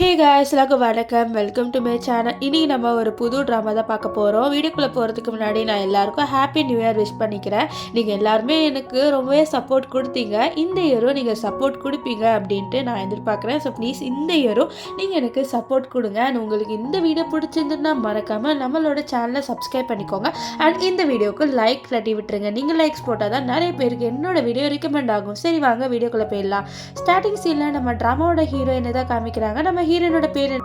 Hey guys எல்லாருக்கும் வணக்கம், welcome to my channel. இனி நம்ம ஒரு புது ட்ராமா தான் பார்க்க போகிறோம். வீடியோக்குள்ளே போகிறதுக்கு முன்னாடி நான் எல்லாருக்கும் ஹாப்பி நியூ இயர் விஷ் பண்ணிக்கிறேன். நீங்கள் எல்லாருமே எனக்கு ரொம்பவே சப்போர்ட் கொடுத்தீங்க. இந்த இயரும் நீங்கள் சப்போர்ட் கொடுப்பீங்க அப்படின்ட்டு நான் எதிர்பார்க்குறேன். ஸோ ப்ளீஸ் இந்த இயரும் நீங்கள் எனக்கு சப்போர்ட் கொடுங்க. அண்ட் உங்களுக்கு இந்த வீடியோ பிடிச்சிருந்துன்னா மறக்காமல் நம்மளோட சேனலை சப்ஸ்கிரைப் பண்ணிக்கோங்க. அண்ட் இந்த வீடியோக்கு லைக் தட்டி விட்டுருங்க. நீங்கள் லைக்ஸ் போட்டால் தான் நிறைய பேருக்கு என்னோட வீடியோ ரெக்கமெண்ட் ஆகும். சரி வாங்க வீடியோக்குள்ளே போயிடலாம். ஸ்டார்டிங் சீனில் நம்ம ட்ராமாவோட ஹீரோயினை தான் காமிக்கிறாங்க. நம்ம ஹீரோனோட பேரு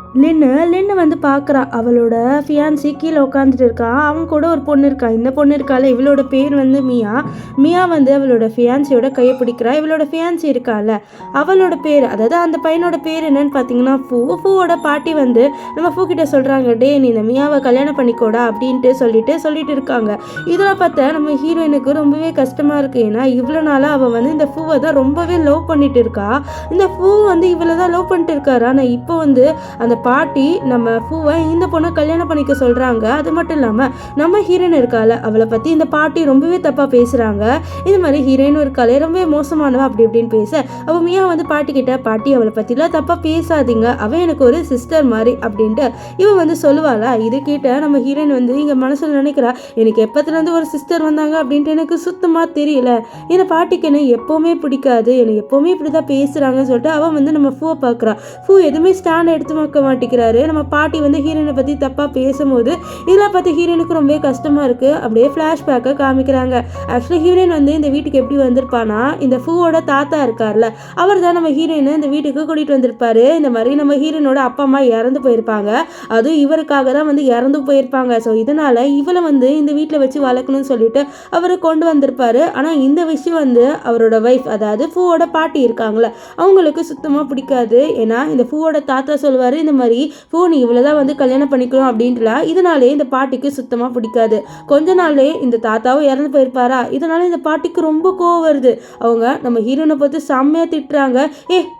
லின்னு வந்து பார்க்குறா. அவளோட ஃபியான்சி கீழே உட்காந்துட்டு இருக்கா. அவங்க கூட ஒரு பொண்ணு இருக்கா. இந்த பொண்ணு இருக்கால, இவளோட பேர் வந்து மியா வந்து அவளோட ஃபியான்சியோட கையை பிடிக்கிறா. இவளோட ஃபியான்சி இருக்கால, அவளோட பேர், அதாவது அந்த பையனோட பேர் என்னன்னு பார்த்தீங்கன்னா ஃபூவோட பாட்டி வந்து நம்ம ஃபூ கிட்ட சொல்கிறாங்க, டே நீ இந்த மியாவை கல்யாணம் பண்ணிக்கோடா அப்படின்ட்டு சொல்லிட்டு இருக்காங்க. இதெல்லாம் பார்த்தா நம்ம ஹீரோயினுக்கு ரொம்பவே கஷ்டமாக இருக்குது. ஏன்னா இவ்வளோ நாளாக அவள் வந்து இந்த ஃபூவை தான் ரொம்பவே லவ் பண்ணிட்டு இருக்கா. இந்த ஃபூ வந்து இவளை தான் லவ் பண்ணிட்டு இருக்காரு. ஆனால் இப்போ வந்து அந்த பாட்டி நம்ம ஃபூவை இந்த பொண்ணை கல்யாணம் பண்ணிக்க சொல்கிறாங்க. அது மட்டும் இல்லாமல் நம்ம ஹீரோயின் இருக்கால, அவளை பற்றி இந்த பாட்டி ரொம்பவே தப்பாக பேசுகிறாங்க. இது மாதிரி ஹீரோயினும் இருக்காளே ரொம்பவே மோசமானவ அப்படி இப்படின்னு பேச, அவள் மியா வந்து பாட்டி கிட்ட, பாட்டி அவளை பற்றிலாம் தப்பாக பேசாதீங்க, அவன் எனக்கு ஒரு சிஸ்டர் மாதிரி அப்படின்ட்டு இவன் வந்து சொல்லுவாளா. இதை கேட்ட நம்ம ஹீரோயின் வந்து இங்கே மனசில் நினைக்கிறா, எனக்கு எப்பத்துலேருந்து ஒரு சிஸ்டர் வந்தாங்க அப்படின்ட்டு எனக்கு சுத்தமாக தெரியல. ஏன்னா பாட்டிக்கு என்ன எப்போவுமே பிடிக்காது, எனக்கு எப்போவுமே இப்படி தான் பேசுகிறாங்கன்னு சொல்லிட்டு அவன் வந்து நம்ம ஃபூவை பார்க்குறா. ஃபூ எதுவுமே ஸ்டாண்ட் எடுத்து வைக்க மாட்டேங்கிறாரு. நம்ம பாட்டி வந்து ஹீரோயினை பற்றி தப்பாக பேசும்போது இதெல்லாம் பார்த்து ஹீரோயினுக்கு ரொம்பவே கஷ்டமாக இருக்குது. அப்படியே ஃப்ளாஷ்பேக்கை காமிக்கிறாங்க. ஆக்சுவலி ஹீரோயின் வந்து இந்த வீட்டுக்கு எப்படி வந்திருப்பானா, இந்த ஃபூவோட தாத்தா இருக்கார்ல, அவர் தான் நம்ம ஹீரோயினை இந்த வீட்டுக்கு கூட்டிகிட்டு வந்திருப்பாரு. இந்த மாதிரி நம்ம ஹீரோயினோட அப்பா அம்மா இறந்து போயிருப்பாங்க. அதுவும் இவருக்காக தான் வந்து இறந்து போயிருப்பாங்க. ஸோ இதனால் இவளை வந்து இந்த வீட்டில் வச்சு வளர்க்கணும்னு சொல்லிட்டு அவர் கொண்டு வந்திருப்பாரு. ஆனால் இந்த விஷயம் வந்து அவரோட ஒய்ஃப், அதாவது ஃபூவோட பாட்டி இருக்காங்களே, அவங்களுக்கு சுத்தமாக பிடிக்காது. ஏன்னா இந்த ஃபூவோட தாத்தா சொல்லுவார், இந்த மாதிரி ஃபூ நீ இவ்வளோதான் வந்து கல்யாணம் பண்ணிக்கணும் அப்படின்ட்டுல. இதனாலே இந்த பாட்டிக்கு சுத்தமாக பிடிக்காது. கொஞ்ச நாளே இந்த தாத்தாவும் இறந்து போயிருப்பாரா. இதனால இந்த பாட்டிக்கு ரொம்ப கோவம் வருது. அவங்க நம்ம ஹீரோனை பார்த்து செம்மையாக திட்டுறாங்க.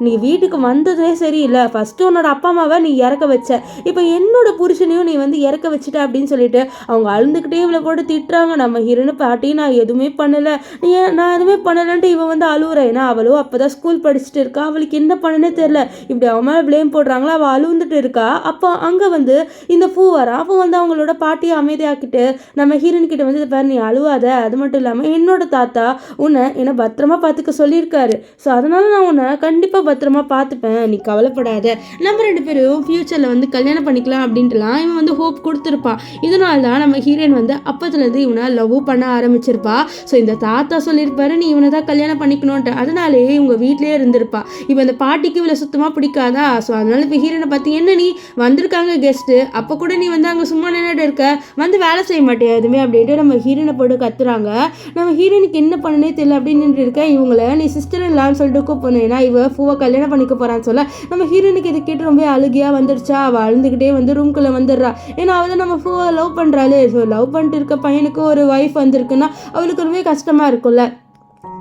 நீ வீட்டுக்கு வந்ததே சரியில்லை, ஃபஸ்ட்டு உன்னோட அப்பா அம்மாவை நீ இறக்க வச்ச, இப்போ என்னோட புருஷனையும் நீ வந்து இறக்க வச்சுட்ட அப்படின்னு சொல்லிட்டு அவங்க அழுந்துக்கிட்டே இவ்வளோ போட்டு திட்டுறாங்க. நம்ம ஹீரோனை பாட்டி நான் எதுவுமே பண்ணலை, நான் எதுவுமே பண்ணலைன்ட்டு இவன் வந்து அழுவுறேன். ஏன்னா அவளும் அப்போ தான் ஸ்கூல் படிச்சுட்டு இருக்கா. அவளுக்கு என்ன பண்ணனே தெரில. இப்படி அவன் மேலே ப்ளேம் போடுறாங்களா. அவள் அழுந்துட்டு இருக்கா. அப்போ அங்கே வந்து இந்த ஃபூ வரா. அப்போ வந்து அவங்களோட பாட்டியை அமைதியாக்கிட்டு நம்ம ஹீரோயின் கிட்ட வந்து பாரு நீ அழுவாத, அது மட்டும் இல்லாமல் என்னோட தாத்தா என்னை பத்திரமா பார்த்துக்க சொல்லியிருக்காரு. ஸோ அதனால நான் உன்னை கண்டிப்பாக பத்திரமா பார்த்துப்பேன், நீ கவலைப்படாத, நம்ம ரெண்டு பேரும் ஃப்யூச்சரில் வந்து கல்யாணம் பண்ணிக்கலாம் அப்படின்ட்டுலாம் இவன் வந்து ஹோப் கொடுத்துருப்பான். இதனால தான் நம்ம ஹீரோயின் வந்து அப்பத்துலேருந்து இவனை லவ் பண்ண ஆரம்பிச்சிருப்பா. ஸோ இந்த தாத்தா சொல்லியிருப்பாரு நீ இவனை தான் கல்யாணம் பண்ணிக்கணும்ன்ட்டு. அதனாலே இவங்க வீட்டிலே இருந்திருப்பா. இப்போ இந்த பாட்டிக்கு இவளை சுத்தமாக பிடிக்காதா. ஸோ அதனால இப்போ ஹீரோனை பார்த்து, என்ன நீ வந்திருக்காங்க கெஸ்ட்டு, அப்போ கூட நீ வந்து அங்கே சும்மா நின்றுட்டு இருக்க, வந்து வேலை செய்ய மாட்டேன் எதுவுமே அப்படின்ட்டு நம்ம ஹீரோனை போட்டு கத்துறாங்க. நம்ம ஹீரோனுக்கு என்ன பண்ணனே தெரியல அப்படின்னு நின்று இருக்க. இவங்கள நீ சிஸ்டர் இல்லான்னு சொல்லிட்டு கூப்பிடணும். ஏன்னா இவ ஃபூவை கல்யாணம் பண்ணிக்க போறான்னு சொல்ல நம்ம ஹீரோனுக்கு இதை கேட்டு ரொம்ப அழுகியா வந்துருச்சா. அவள் அழுந்துக்கிட்டே வந்து ரூம்குள்ளே வந்துடுறா. ஏன்னா அவள் தான் நம்ம ஃபூவை லவ் பண்ணுறாளே. ஸோ லவ் பண்ணிட்டு இருக்க பையனுக்கு ஒரு ஒய்ஃப் வந்திருக்குன்னா அவளுக்கு ரொம்பவே கஷ்டமாக இருக்கும்ல.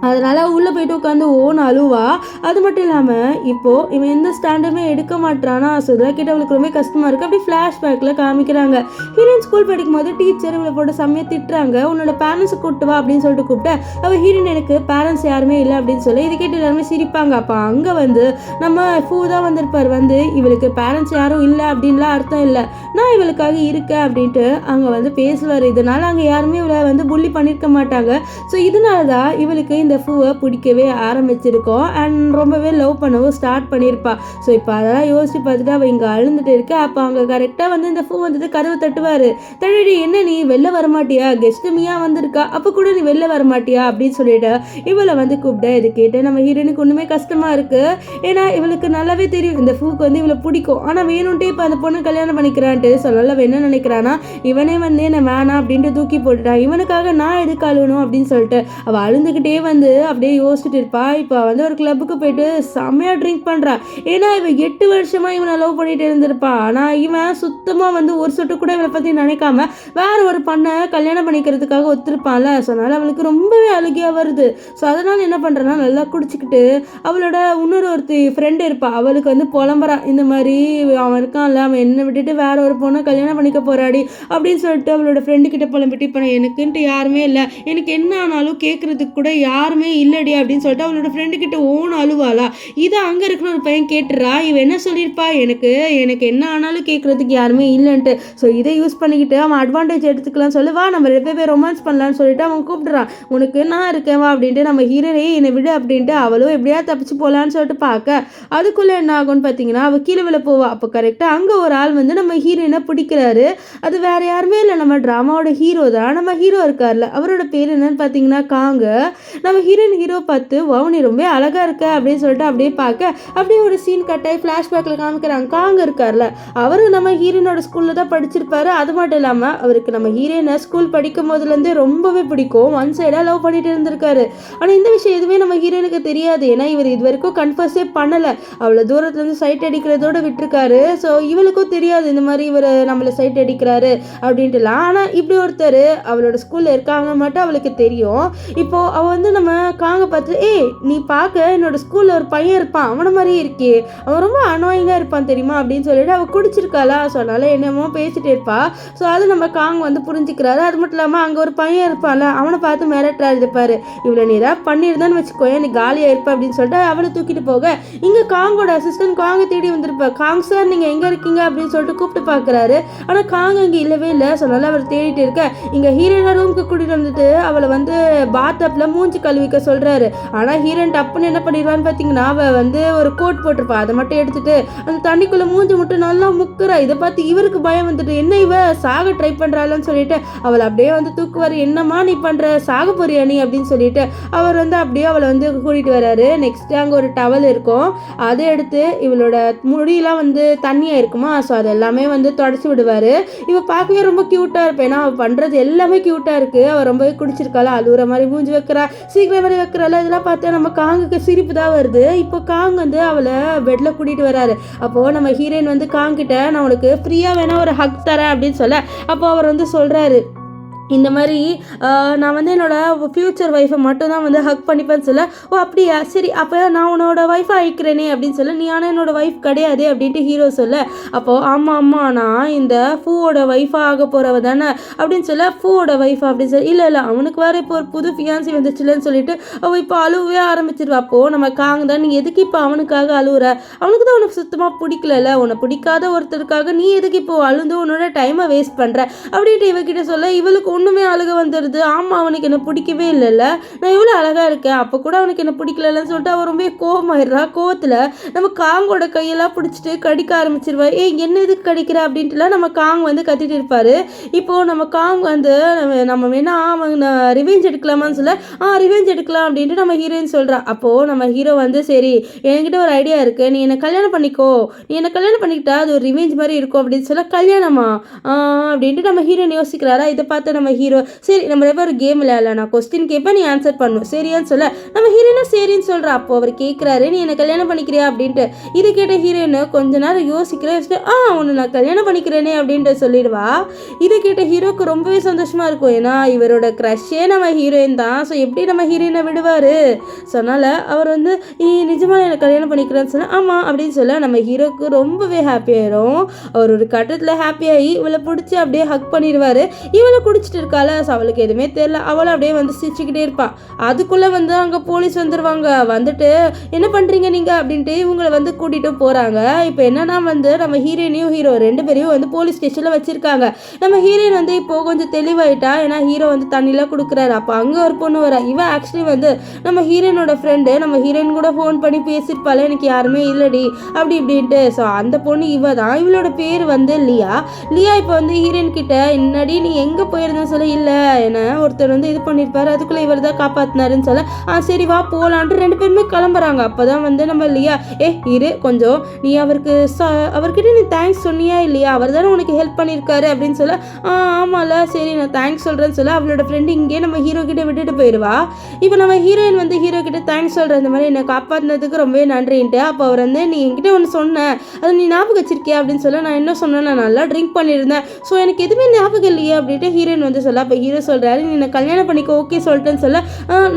அதனால் உள்ளே போயிட்டு உட்காந்து ஓன் அழுவா. அது மட்டும் இல்லாமல் இப்போது இவன் எந்த ஸ்டாண்டுமே எடுக்க மாட்டானா. ஸோ இதெல்லாம் கேட்டு அவளுக்கு ரொம்ப கஷ்டமாக இருக்குது. அப்படி ஃப்ளாஷ்பேக்கில் காமிக்கிறாங்க. ஹீரோயின் ஸ்கூல் படிக்கும் போது டீச்சர் இவளை போட்டு செம்மையாக திட்டுறாங்க. உன்னோட பேரண்ட்ஸை கூப்பிட்டு வா அப்படின்னு சொல்லிட்டு கூப்பிட்டு அவள் ஹீரோயின் எனக்கு பேரண்ட்ஸ் யாருமே இல்லை அப்படின்னு சொல்லி இது கேட்டு எல்லாருமே சிரிப்பாங்க. அப்போ அங்கே வந்து நம்ம ஃபூ தான் வந்திருப்பார். வந்து இவளுக்கு பேரண்ட்ஸ் யாரும் இல்லை அப்படின்லாம் அர்த்தம் இல்லை, நான் இவளுக்காக இருக்கேன் அப்படின்ட்டு அங்கே வந்து பேசுவார். இதனால் அங்கே யாருமே இவளை வந்து புள்ளி பண்ணியிருக்க மாட்டாங்க. ஸோ இதனால தான் இவளுக்கு இந்த ஃபூவை பிடிக்கவே ஆரம்பிச்சிருக்கோம். அண்ட் ரொம்பவே லவ் பண்ணவும் ஸ்டார்ட் பண்ணியிருப்பா. ஸோ இப்போ அதெல்லாம் யோசிச்சு பார்த்துட்டு அவள் இங்கே அழுந்துட்டு இருக்க. அப்போ அங்கே கரெக்டாக வந்து இந்த ஃபூ வந்துட்டு கதவை தட்டுவார். தட்டி என்ன நீ வெளில வரமாட்டியா, கெஸ்ட்டு மியா வந்திருக்கா, அப்போ கூட நீ வெளில வரமாட்டியா அப்படின்னு சொல்லிட்டு இவளை வந்து கூப்பிட்டு இது கேட்டு நம்ம ஹீரோனுக்கு ஒன்றுமே கஷ்டமாக இருக்குது. ஏன்னா இவளுக்கு நல்லாவே தெரியும் இந்த ஃபூக்கு வந்து இவளை பிடிக்கும். ஆனால் வேணும்ட்டே இப்போ அந்த பொண்ணு கல்யாணம் பண்ணிக்கிறான்ட்டு சொல்லல. என்ன நினைக்கிறானா, இவனே வந்து என்ன வேணாம் அப்படின்ட்டு தூக்கி போட்டுட்டான், இவனுக்காக நான் எதுக்கு அழுகணும் அப்படின்னு சொல்லிட்டு அவள் அழுந்துக்கிட்டே வந்து அப்படியே யோசிச்சுட்டு இருப்பா. இப்போ வந்து ஒரு கிளப்புக்கு போயிட்டு செம்மையாக ட்ரிங்க் பண்ணுறா. ஏன்னா இவன் 8 வருஷமா இவனை லவ் பண்ணிட்டு இருந்திருப்பான். ஆனால் இவன் சுத்தமாக வந்து ஒரு சொட்டு கூட இவனை பற்றி நினைக்காம வேற ஒரு பண்ணை கல்யாணம் பண்ணிக்கிறதுக்காக ஒத்துருப்பான்ல. ஸோ அதனால் அவளுக்கு ரொம்பவே அழுகியாக வருது. ஸோ அதனால் என்ன பண்ணுறேன்னா நல்லா குடிச்சிக்கிட்டு அவளோட ஒருத்தி ஃப்ரெண்டு இருப்பா. அவளுக்கு வந்து புலம்புறா, இந்த மாதிரி அவன் இருக்கான்ல, அவன் என்னை விட்டுட்டு வேற ஒரு பொண்ணை கல்யாணம் பண்ணிக்க போறாடி அப்படின்னு சொல்லிட்டு அவளோட ஃப்ரெண்டு கிட்ட புலம்பிட்டு, இப்போ எனக்குன்ட்டு யாருமே இல்லை, எனக்கு என்ன ஆனாலும் கேட்கறதுக்கு கூட யார் யாருமே இல்லடி அப்படின்னு சொல்லிட்டு அவளோட ஃப்ரெண்டு கிட்ட ஓன்னு அழுவாளா. இதை அங்கே இருக்கிற ஒரு பையன் கேட்டுறா. இவன் என்ன சொல்லியிருப்பா, எனக்கு எனக்கு என்ன ஆனாலும் கேட்குறதுக்கு யாருமே இல்லைன்ட்டு. ஸோ இதை யூஸ் பண்ணிக்கிட்டு அவன் அட்வான்டேஜ் எடுத்துக்கலாம் சொல்லி வா நம்ம 2 பேர் ரொமான்ஸ் பண்ணலான்னு சொல்லிட்டு அவன் கூப்பிடுறான். உனக்கு நான் இருக்கேன் வா அப்படின்ட்டு. நம்ம ஹீரோனே என்னை விடு அப்படின்ட்டு அவளும் எப்படியா தப்பிச்சு போகலான்னு சொல்லிட்டு பார்க்க அதுக்குள்ளே என்ன ஆகும்னு பார்த்தீங்கன்னா அவள் கீழே விழ போவா. அப்போ கரெக்டாக அங்கே ஒரு ஆள் வந்து நம்ம ஹீரோயினை பிடிக்கிறாரு. அது வேற யாருமே இல்லை, நம்ம ட்ராமாவோட ஹீரோ தான். நம்ம ஹீரோ இருக்கார்ல, அவரோட பேர் என்னன்னு பார்த்தீங்கன்னா காங்க. நம்ம ஹீரோ பார்த்து வா நீ ரொம்ப அழகா இருக்க அப்படின்னு சொல்லிட்டு அப்படியே பார்க்க அப்படியே ஒரு சீன் கட்டாய் ஃப்ளாஷ்பேக்கில் காமிக்கிறாங்க. காங்க இருக்கார்ல, அவரு நம்ம ஹீரோயினோட ஸ்கூலில் தான் படிச்சிருப்பாரு. அது மட்டும் இல்லாமல் அவருக்கு நம்ம ஹீரோயினை ஸ்கூல் படிக்கும் போதுலேருந்தே ரொம்பவே பிடிக்கும். ஒன் சைடாக லவ் பண்ணிட்டு இருந்திருக்காரு. ஆனால் இந்த விஷயம் எதுவுமே நம்ம ஹீரோயினுக்கு தெரியாது. ஏன்னா இவர் இது வரைக்கும் கன்ஃபர்ஸே பண்ணலை. அவ்வளோ தூரத்துலேருந்து சைட் அடிக்கிறதோட விட்டுருக்காரு. ஸோ இவளுக்கும் தெரியாது இந்த மாதிரி இவர் நம்மளை சைட் அடிக்கிறாரு அப்படின்ட்டுலாம். ஆனால் இப்படி ஒருத்தர் அவளோட ஸ்கூலில் இருக்காங்க மட்டும் அவளுக்கு தெரியும். இப்போது அவள் வந்து நம்ம காங்க பார்த்து நீ பார்க்க என்னோட ஸ்கூலில் ஒரு பையன் இருப்பான், அவனை மாதிரியே இருக்கே, அவன் ரொம்ப அனாயிங்காக இருப்பான் தெரியுமா அப்படின்னு சொல்லிட்டு அவள் குடிச்சிருக்காளா. ஸோ அதனால் என்னமோ பேசிகிட்டே இருப்பா. ஸோ அது நம்ம காங்க வந்து புரிஞ்சுக்கிறாரு. அது மட்டும் இல்லாமல் அங்கே ஒரு பையன் இருப்பான்ல, அவனை பார்த்து மிரட்டுறாரு இருப்பாரு, இவ்வளோ நீ ஏதாவது பண்ணியிருந்தான்னு வச்சுக்கோயேன் நீ காலியாக இருப்ப அப்படின்னு சொல்லிட்டு அவளை தூக்கிட்டு போக இங்கே காங்கோட அசிஸ்டன்ட் காங்க தேடி வந்திருப்பா. காங் சார் நீங்கள் எங்கே இருக்கீங்க அப்படின்னு சொல்லிட்டு கூப்பிட்டு பார்க்குறாரு. ஆனால் காங்க அங்கே இல்லவே இல்லை. ஸோ அதனால் அவர் தேடிட்டு இருக்க இங்கே ஹீரோயினா ரூமுக்கு கூட்டிகிட்டு வந்துட்டு அவளை வந்து பாத்டப்பில் மூஞ்சி கழுவிக்க சொல்கிறாரு. ஆனால் ஹீரோயின் டப்புன்னு என்ன பண்ணிடுவான்னு பார்த்தீங்கன்னா அவள் வந்து ஒரு கோட் போட்டிருப்பா, அதை மட்டும் எடுத்துட்டு அந்த தண்ணிக்குள்ளே மூஞ்சி மட்டும் நல்லா முக்குறா. இதை பார்த்து இவருக்கு பயம் வந்துட்டு என்ன இவ சாக ட்ரை பண்ணுறாள்னு சொல்லிட்டு அவளை அப்படியே வந்து தூக்குவார். என்னம்மா நீ பண்ணுற, சாக போறியா நீ அப்படின்னு சொல்லிட்டு அவர் வந்து அப்படியே அவளை வந்து கூட்டிகிட்டு வர்றாரு. நெக்ஸ்ட் அங்கே ஒரு டவல் இருக்கும், அதை எடுத்து இவளோட முடியெல்லாம் வந்து தண்ணியாக இருக்குமா, ஸோ அது எல்லாமே வந்து தொடச்சி விடுவார். இவ பார்க்கவே ரொம்ப க்யூட்டாக இருப்பேன். ஏன்னா அவள் பண்ணுறது எல்லாமே க்யூட்டாக இருக்குது. அவள் ரொம்பவே குடிச்சிருக்காளா, அழுகுற மாதிரி மூஞ்சி வைக்கிறா, சீக்கிரம் மாதிரி வைக்கிறாள். இதெல்லாம் பார்த்தா நம்ம காங்குக்கு சிரிப்பு தான் வருது. இப்போ காங் வந்து அவளை பெட்டில் கூட்டிகிட்டு வராரு. அப்போது நம்ம ஹீரோயின் வந்து காங்கிட்ட நான் உனக்கு ஃப்ரீயாக வேணா ஒரு ஹக் தரேன் அப்படின்னு சொல்ல அப்போ அவர் வந்து சொல்கிறாரு இந்த மாதிரி நான் வந்து என்னோடய ஃப்யூச்சர் ஒய்ஃபை மட்டும் தான் வந்து ஹக் பண்ணிப்பேன்னு சொல்ல ஓ அப்படியா சரி அப்போ நான் உன்னோட ஒய்ஃபை ஆயிக்கிறேனே அப்படின்னு சொல்ல நீ ஆனால் என்னோடய ஒய்ஃப் கிடையாது அப்படின்ட்டு ஹீரோ சொல்ல அப்போது ஆமாம் நான் இந்த ஃபூவோட ஒய்ஃபாக ஆக போகிறவ தானே அப்படின்னு சொல்ல ஃபூவோட ஒய்ஃபா அப்படின்னு சொல்லி இல்லை அவனுக்கு வேறு இப்போ ஒரு புது ஃபியான்சி வந்துச்சுலன்னு சொல்லிட்டு அவள் இப்போ அழுவே ஆரம்பிச்சிருவா. அப்போது நம்ம காங்க தான் நீ எதுக்கு இப்போ அவனுக்காக அழுகுற, அவனுக்கு தான் உனக்கு சுத்தமாக பிடிக்கல, உன்னை பிடிக்காத ஒருத்தருக்காக நீ எதுக்கு இப்போ அழுந்து உன்னோட டைமை வேஸ்ட் பண்ணுற அப்படின்ட்டு இவகிட்ட சொல்ல இவளுக்கு ஒன்றுமே அழுக வந்துடுது. ஆமாம் அவனுக்கு என்ன பிடிக்கவே இல்லைல்ல, நான் எவ்வளோ அழகாக இருக்கேன் அப்போ கூட அவனுக்கு என்ன பிடிக்கலன்னு சொல்லிட்டு அவன் ரொம்ப கோவமாயிடுறா. கோவத்தில் நம்ம காங்கோட கையெல்லாம் பிடிச்சிட்டு கடிக்க ஆரம்பிச்சிருவா. என்ன எதுக்கு கடிக்கிற அப்படின்ட்டுலாம் நம்ம காங் வந்து கத்திட்டு இருப்பார். இப்போது நம்ம காங் வந்து நம்ம வேணா அவங்க ரிவெஞ்ச் எடுக்கலாமான்னு சொல்ல ரிவெஞ்ச் எடுக்கலாம் அப்படின்ட்டு நம்ம ஹீரோயின் சொல்கிறா. அப்போது நம்ம ஹீரோ வந்து சரி என்கிட்ட ஒரு ஐடியா இருக்குது, நீ என்னை கல்யாணம் பண்ணிக்கோ, நீ என்னை கல்யாணம் பண்ணிக்கிட்டா அது ஒரு ரிவெஞ்ச் மாதிரி இருக்கும் அப்படின்னு சொல்ல கல்யாணமா அப்படின்ட்டு நம்ம ஹீரோயின் யோசிக்கிறாரா. இதை பார்த்து நம்ம ஹீரோ சரி நம்ம ஒரு கேம் விளையாடல, நான் கொஸ்டின் கேட்பேன் நீ ஆன்சர் பண்ணும் சரியான்னு சொல்ல நம்ம ஹீரோயினா சரின்னு சொல்கிறா. அப்போ அவர் கேட்குறாரு நீ என்னை கல்யாணம் பண்ணிக்கிறியா அப்படின்ட்டு. இது கேட்ட ஹீரோயின் கொஞ்ச நேரம் யோசிக்கிறேன் உன்னை நான் கல்யாணம் பண்ணிக்கிறேனே அப்படின்ட்டு சொல்லிடுவா. இது கேட்ட ஹீரோக்கு ரொம்பவே சந்தோஷமாக இருக்கும். ஏன்னா இவரோட க்ரஷ்ஷே நம்ம ஹீரோயின் தான். ஸோ எப்படி நம்ம ஹீரோயினை விடுவார். ஸோ அதனால் அவர் வந்து நீ நிஜமாக என்னை கல்யாணம் பண்ணிக்கிறேன்னு சொன்னால் ஆமாம் அப்படின்னு சொல்ல நம்ம ஹீரோக்கு ரொம்பவே ஹாப்பி ஆயிரும். அவர் ஒரு கட்டத்தில் ஹாப்பியாகி இவளை பிடிச்சி அப்படியே ஹக் பண்ணிடுவார். இவளை குடிச்சிட்டு இருக்காள். அவளுக்கு எதுவுமே தெரியல, அவளை அப்படியே வந்து சிரிச்சுக்கிட்டே இருப்பாள். அதுக்குள்ளே வந்து அங்கே போலீஸ் வந்துடுவாங்க. வந்துட்டு என்ன பண்ணுறீங்க நீங்கள் அப்படின்ட்டு இவங்களை வந்து கூட்டிகிட்டு போகிறாங்க. இப்போ என்னன்னா வந்து நம்ம ஹீரோயினையும் ஹீரோ 2 பேரையும் வந்து போலீஸ் ஸ்டேஷனில் வச்சுருக்காங்க. நம்ம ஹீரோயின் வந்து இப்போது கொஞ்சம் தெளிவாயிட்டா. ஏன்னா ஹீரோ வந்து தண்ணிலாம் கொடுக்குறாரு. அப்போ அங்கே ஒரு பொண்ணு வர இவன் ஆக்சுவலி வந்து நம்ம ஹீரோயினோட ஃப்ரெண்டு. நம்ம ஹீரோயின் கூட ஃபோன் பண்ணி பேசியிருப்பாள் எனக்கு யாருமே இல்லடி அப்படி இப்படின்ட்டு. ஸோ அந்த பொண்ணு இவ தான். இவளோட பேர் வந்து லியா. இப்போ வந்து ஹீரோயின் கிட்ட என்னடி நீ எங்கே போயிருந்தேன்னு சொல்ல இல்லை என்ன ஒருத்தர் வந்து இது பண்ணியிருப்பாரு அதுக்குள்ளே இவர் தான் காப்பாற்றினாருன்னு சொல்ல சரி வா போகலான்ட்டு 2 பேருமே கிளம்புறாங்க. அப்போ தான் வந்து நம்ம லியா இரு கொஞ்சம் நீ அவர்கிட்ட நீ தேங்க்ஸ் சொன்னியா இல்லையா, அவர் தானே உனக்கு ஹெல்ப் பண்ணியிருக்காரு அப்படின்னு சொல்ல ஆமாம்ல சரி நான் தேங்க்ஸ் சொல்கிறேன்னு சொல்ல அவளோட ஃப்ரெண்டு இங்கே நம்ம ஹீரோ கிட்ட விட்டுட்டு போயிடுவா. இப்போ நம்ம ஹீரோயின் வந்து ஹீரோ கிட்ட தேங்க்ஸ் சொல்கிற இந்த மாதிரி என்னை காப்பாற்றினதுக்கு ரொம்பவே நன்றின்ட்டு. அப்போ அவர் வந்து நீ என்கிட்ட ஒன்று சொன்னேன் அதை நீ ஞாபகம் வச்சிருக்கியா அப்படின்னு சொல்ல நான் என்ன சொன்னேன், நான் நல்லா ட்ரிங்க் பண்ணியிருந்தேன் ஸோ எனக்கு எதுவுமே ஞாபகம் இல்லையே அப்படின்ட்டு ஹீரோயின் வந்து வந்து சொல்ல, அப்போ ஹீரோ சொல்கிறாரு, நீ என்ன கல்யாணம் பண்ணிக்க ஓகே சொல்லிட்டேன்னு சொல்ல,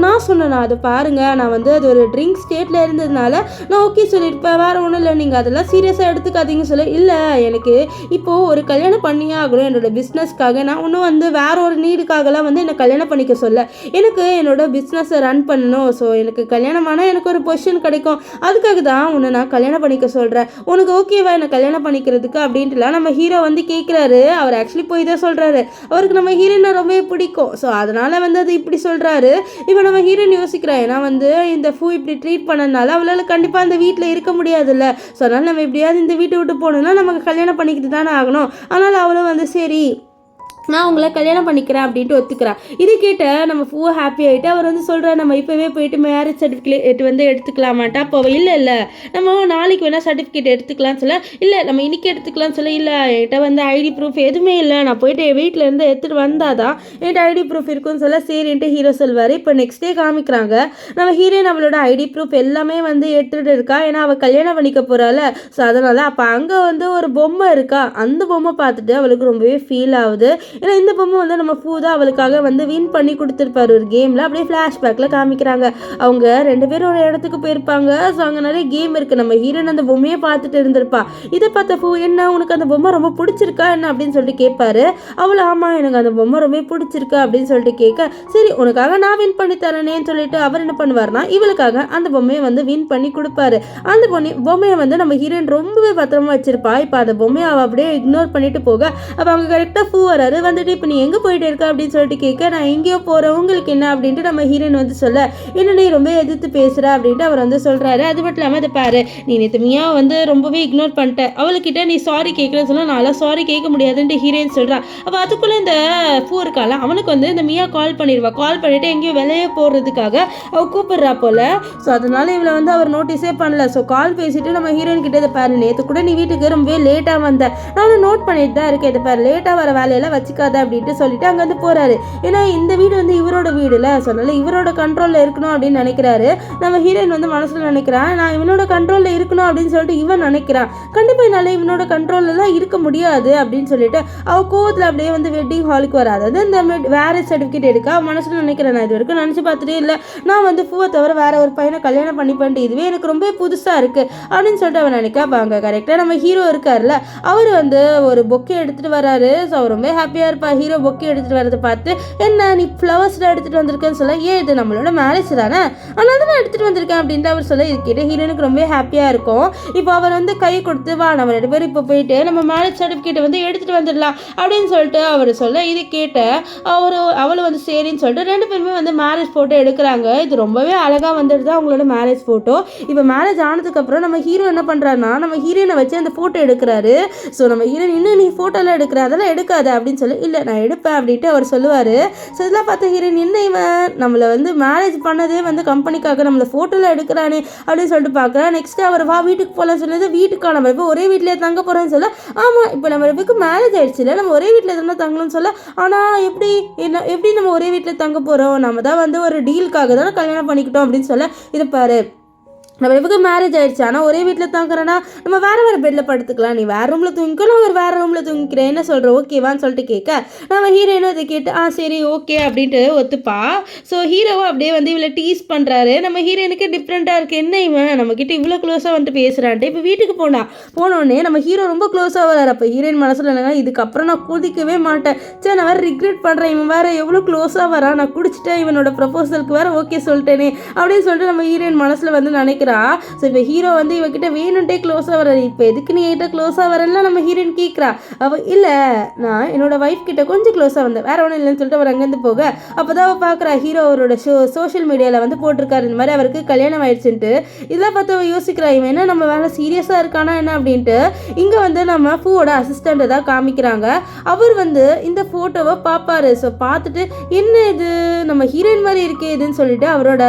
நான் சொன்னேன் அதை பாருங்கள், நான் வந்து அது ஒரு ட்ரிங்க் ஸ்டேட்டில் இருந்ததுனால நான் ஓகே சொல்லியிருப்பேன், வேறு ஒன்றும் இல்லை, நீங்கள் அதெல்லாம் சீரியஸாக எடுத்துக்காதீங்க சொல்ல, இல்லை எனக்கு இப்போது ஒரு கல்யாணம் பண்ணியே ஆகணும் என்னோட பிஸ்னஸ்க்காக, நான் ஒன்றும் வந்து வேற ஒரு நீடுக்காகலாம் வந்து என்னை கல்யாணம் பண்ணிக்க சொல்ல, எனக்கு என்னோட பிஸ்னஸை ரன் பண்ணணும், ஸோ எனக்கு கல்யாணமானால் எனக்கு ஒரு பொசிஷன் கிடைக்கும், அதுக்காக தான் உன்னை நான் கல்யாணம் பண்ணிக்க சொல்கிறேன், உனக்கு ஓகேவா என்னை கல்யாணம் பண்ணிக்கிறதுக்கு அப்படின்ட்டுலாம் நம்ம ஹீரோ வந்து கேட்குறாரு. அவர் ஆக்சுவலி போய் தான் சொல்கிறாரு, அவருக்கு நம்ம ஹீரோயினை ரொம்பவே பிடிக்கும், ஸோ அதனால் வந்து அது இப்படி சொல்கிறாரு. இப்போ நம்ம ஹீரோயின் யோசிக்கிறா, ஏன்னா வந்து இந்த பூ இப்படி ட்ரீட் பண்ணனால அவளால் கண்டிப்பாக அந்த வீட்டில் இருக்க முடியாதுல்ல, ஸோ அதனால் நம்ம எப்படியாவது இந்த வீட்டை விட்டு போகணுன்னா நமக்கு கல்யாணம் பண்ணிக்கிட்டு தானே ஆகணும், அதனால் அவளும் வந்து சரி நான் உங்களை கல்யாணம் பண்ணிக்கிறேன் அப்படின்ட்டு ஒத்துக்கிறா. இது கேட்ட நம்ம பூ ஹாப்பி ஆகிட்டு அவர் வந்து சொல்கிறார், நம்ம இப்போவே போயிட்டு மேரேஜ் சர்டிஃபிகேட் வந்து எடுத்துக்கலாமாட்டா, அப்போ இல்லை இல்லை நம்ம நாளைக்கு வேணால் சர்டிஃபிகேட் எடுத்துக்கலாம்னு சொல்ல, இல்லை நம்ம இன்றைக்கி எடுத்துக்கலாம்னு சொல்ல, இல்லை என்கிட்ட வந்து ஐடி ப்ரூஃப் எதுவுமே இல்லை, நான் போயிட்டு என் வீட்டிலேருந்து எடுத்துகிட்டு வந்தால் தான் என்கிட்ட ஐடி ப்ரூஃப் இருக்குன்னு சொல்ல, சரின்ட்டு ஹீரோ சொல்வார். இப்போ நெக்ஸ்ட் டே காமிக்கிறாங்க, நம்ம ஹீரோயின் அவளோட ஐடி ப்ரூஃப் எல்லாமே வந்து எடுத்துகிட்டு இருக்கா, ஏன்னா அவள் கல்யாணம் பண்ணிக்க போகிறாள், ஸோ அதனால் அப்போ அங்கே வந்து ஒரு பொம்மை இருக்கா, அந்த பொம்மை பார்த்துட்டு அவளுக்கு ரொம்பவே ஃபீல் ஆகுது. ஏன்னா இந்த பொம்மை வந்து நம்ம பூ தான் அவளுக்காக வந்து வின் பண்ணி கொடுத்துருப்பாரு ஒரு கேமில். அப்படியே ஃப்ளாஷ்பேக்கில் காமிக்கிறாங்க, அவங்க 2 பேரும் ஒரு இடத்துக்கு போயிருப்பாங்க, ஸோ அங்கே நிறைய கேம் இருக்குது, நம்ம ஹீரோயின் அந்த பொம்மையை பார்த்துட்டு இருந்திருப்பா. இதை பார்த்த பூ, என்ன உனக்கு அந்த பொம்மை ரொம்ப பிடிச்சிருக்கா என்ன அப்படின்னு சொல்லிட்டு கேட்பாரு. அவள் ஆமாம் எனக்கு அந்த பொம்மை ரொம்ப பிடிச்சிருக்கா அப்படின்னு சொல்லிட்டு கேட்க, சரி உனக்காக நான் வின் பண்ணி தரேனேன்னு சொல்லிட்டு அவர் என்ன பண்ணுவார்னா இவளுக்காக அந்த பொம்மையை வந்து வின் பண்ணி கொடுப்பாரு. அந்த பொம்மையை வந்து நம்ம ஹீரோயின் ரொம்பவே பத்திரமா வச்சிருப்பா. இப்போ அந்த பொம்மையை அவள் அப்படியே இக்னோர் பண்ணிட்டு போக, அப்போ அவங்க கரெக்டாக பூ வராரு, வந்துட்டு இப்போ நீ எங்கே போயிட்டு இருக்க அப்படின்னு சொல்லிட்டு கேட்க, நான் எங்கேயோ போகிறேன் உங்களுக்கு என்ன அப்படின்ட்டு நம்ம ஹீரோயின் வந்து சொல்ல, என்ன நீ ரொம்ப எதிர்த்து பேசுகிற அப்படின்ட்டு அவர் வந்து சொல்கிறாரு. அது மட்டும் இல்லாமல் இதை பாரு, நீ நேற்று மியா வந்து ரொம்பவே இக்னோர் பண்ணிட்ட, அவளுக்கிட்ட நீ சாரி கேட்குறேன்னு சொல்ல, நான்லாம் சாரி கேட்க முடியாதுன்ட்டு ஹீரோயின் சொல்கிறான். அப்போ அதுக்குள்ளே இந்த பூ இருக்கால அவனுக்கு வந்து இந்த மியா கால் பண்ணிடுவா, கால் பண்ணிவிட்டு எங்கேயோ வெளியே போடுறதுக்காக அவள் கூப்பிட்றா போல், ஸோ அதனால இவளை வந்து அவர் நோட்டீஸே பண்ணல. ஸோ கால் பேசிட்டு நம்ம ஹீரோயின் கிட்ட இதை பாரு, நேற்று கூட நீ வீட்டுக்கு ரொம்பவே லேட்டாக வந்தேன், நான் நோட் பண்ணிட்டு தான் இருக்கேன், இதை பாரு லேட்டாக வர வேலையெல்லாம் வச்சுக்காத அப்படின்ட்டு சொல்லிட்டு அங்கேருந்து போகிறாரு. ஏன்னா இந்த வீடு வந்து இவரோட வீடுல, சொன்னால இவரோட கண்ட்ரோலில் இருக்கணும் அப்படின்னு நினைக்கிறாரு. நம்ம ஹீரோயின் வந்து மனசில் நினைக்கிறான், நான் இவனோட கண்ட்ரோலில் இருக்கணும் அப்படின்னு சொல்லிட்டு இவன் நினைக்கிறான். கண்டிப்பாக என்னால் இவனோட கண்ட்ரோலெலாம் இருக்க முடியாது அப்படின்னு சொல்லிட்டு அவள் கோவத்தில் அப்படியே வந்து வெட்டிங் ஹாலுக்கு வராது, அதாவது இந்த மேரேஜ் சர்டிஃபிகேட் எடுக்க மனசில் நினைக்கிறேன். நான் இது வரைக்கும் நினச்சி பார்த்துட்டே இல்லை, நான் வந்து பூவை தவிர வேற ஒரு பையனை கல்யாணம் பண்ணிப்பேன்ட்டு, இதுவே எனக்கு ரொம்ப புதுசாக இருக்குது அப்படின்னு சொல்லிட்டு அவன் நினைக்க, வாங்க கரெக்டாக நம்ம ஹீரோ இருக்கார்ல அவர் வந்து ஒரு பொக்கே எடுத்துகிட்டு வராரு. ஸோ அவர் ரொம்ப ஹாப்பியாக இருப்பா. ஹீரோ பொக்கே எடுத்துகிட்டு வரதை பார்த்து, என்ன நீ ஃப்ளவர்ஸ்லாம் எடுத்துகிட்டு வந்திருக்கேன்னு சொல்ல, ஏன் இது நம்மளோட மேரேஜ் தானே, அதனால தான் நான் எடுத்துகிட்டு வந்திருக்கேன் அப்படின்ட்டு அவர் சொல்ல, இது கேட்டு ஹீரோனுக்கு ரொம்ப ஹாப்பியாக இருக்கும். இப்போ அவர் வந்து கை கொடுத்து, வா நம்ம 2 பேரும் இப்போ போயிட்டு நம்ம மேரேஜ் சர்டிஃபிகேட்டை வந்து எடுத்துகிட்டு வந்துடலாம் அப்படின்னு சொல்லிட்டு அவர் சொல்ல, இது கேட்ட அவளும் வந்து சரின்னு சொல்லிட்டு 2 பேருமே வந்து மேரேஜ் ஃபோட்டோ எடுக்கிறாங்க. இது ரொம்பவே அழகாக வந்துடுது அவங்களோட மேரேஜ் ஃபோட்டோ. இப்போ மேரேஜ் ஆனதுக்கப்புறம் நம்ம ஹீரோ என்ன பண்ணுறாருன்னா நம்ம ஹீரோயினை வச்சு அந்த ஃபோட்டோ எடுக்கிறாரு. ஸோ நம்ம ஹீரோயின், இன்னும் நீ ஃபோட்டோலாம் எடுக்கிற, அதெல்லாம் எடுக்காத அப்படின்னு சொல்லி, இல்லை நான் எடுப்பேன் அப்படின்ட்டு அவர் சொல்லுவார். ஸோ இதெல்லாம் பார்த்த ஹீரோயின், என்ன இவன் நம்மளை வந்து மேரேஜ் பண்ணதே வந்து கம்பெனிக்காக நம்மளை ஃபோட்டோலாம் எடுக்கிறானே அப்படின்னு சொல்லிட்டு பார்க்குறேன். நெக்ஸ்ட்டு அவர் வா வீட்டுக்கு போகலான்னு சொன்னது, வீட்டுக்கான நம்ம இப்போ ஒரே வீட்டிலே தங்க போகிறோன்னு சொல்ல, ஆமாம் இப்போ நம்ம இப்போ மேரேஜ் ஆகிடுச்சு இல்லை, நம்ம ஒரே வீட்டில் தானே தங்கணும்னு சொல்ல, ஆனால் எப்படி நம்ம ஒரே வீட்டில் தங்க போகிறோம், நம்ம தான் வந்து ஒரு டீலுக்காக தானே கல்யாணம் பண்ணிக்கிட்டோம் அப்படின்னு சொல்ல, இதை பாரு நம்ம எப்போ மேரேஜ் ஆகிடுச்சு, ஆனால் ஒரே வீட்டில் தாங்குறேன்னா நம்ம வேறு பெட்டில் படுத்துக்கலாம், நீ வேறு ரூமில் தூங்கிக்கோ, நான் வேறு ரூமில் தூங்கிக்கிறேன், என்ன சொல்கிறேன் ஓகேவான்னு சொல்லிட்டு கேட்க, நம்ம ஹீரோயினும் அதை கேட்டு சரி ஓகே அப்படின்ட்டு ஒத்துப்பா. ஸோ ஹீரோவை அப்படியே வந்து இவ்வளோ டீஸ் பண்ணுறாரு. நம்ம ஹீரோயினுக்கு டிஃப்ரெண்ட்டாக இருக்குது, என்ன இவன் நம்மக்கிட்ட இவ்வளோ க்ளோஸாக வந்துட்டு பேசுகிறான்ட்டு. இப்போ வீட்டுக்கு போனோடனே நம்ம ஹீரோ ரொம்ப க்ளோஸாக வராரு. அப்போ ஹீரோயின் மனசில் என்னங்க, இதுக்கப்புறம் நான் குதிக்கவே மாட்டேன், சரி நான் வேறு ரிக்ரெட் பண்ணுறேன், இவன் வேறு எவ்வளோ க்ளோஸாக வரான், நான் குடிச்சிட்டேன், இவனோட ப்ரப்போசலுக்கு வேறு ஓகே சொல்லிட்டேனே அப்படின்னு சொல்லிட்டு நம்ம ஹீரோயின் மனசில் வந்து நினைக்கிறேன். ஸோ இப்போ ஹீரோ வந்து இவகிட்ட வேணுன்ட்டே க்ளோஸாக வர்றாரு. இப்போ எதுக்கு நீ என்கிட்ட க்ளோஸாக வரலாம் நம்ம ஹீரோயின் கேட்குறா. அவள் இல்லை நான் என்னோட ஒய்ஃப் கிட்ட கொஞ்சம் க்ளோஸாக வந்தேன், வேற ஒன்றும் இல்லைன்னு சொல்லிட்டு அவர் அங்கேருந்து போக, அப்போ தான் அவள் பார்க்குறா ஹீரோ அவரோட சோஷியல் மீடியாவில் வந்து போட்டிருக்காரு இந்த மாதிரி அவருக்கு கல்யாணம் ஆயிடுச்சுன்ட்டு. இதெல்லாம் பார்த்து அவள் யோசிக்கிறா, இவன் என்ன நம்ம வேலை சீரியஸாக இருக்கானா என்ன அப்படின்ட்டு. இங்கே வந்து நம்ம பூவோட அசிஸ்டண்ட்டை தான் காமிக்கிறாங்க. அவர் வந்து இந்த ஃபோட்டோவை பார்ப்பாரு. ஸோ பார்த்துட்டு என்ன இது நம்ம ஹீரோயின் மாதிரி இருக்கே இதுன்னு சொல்லிட்டு அவரோட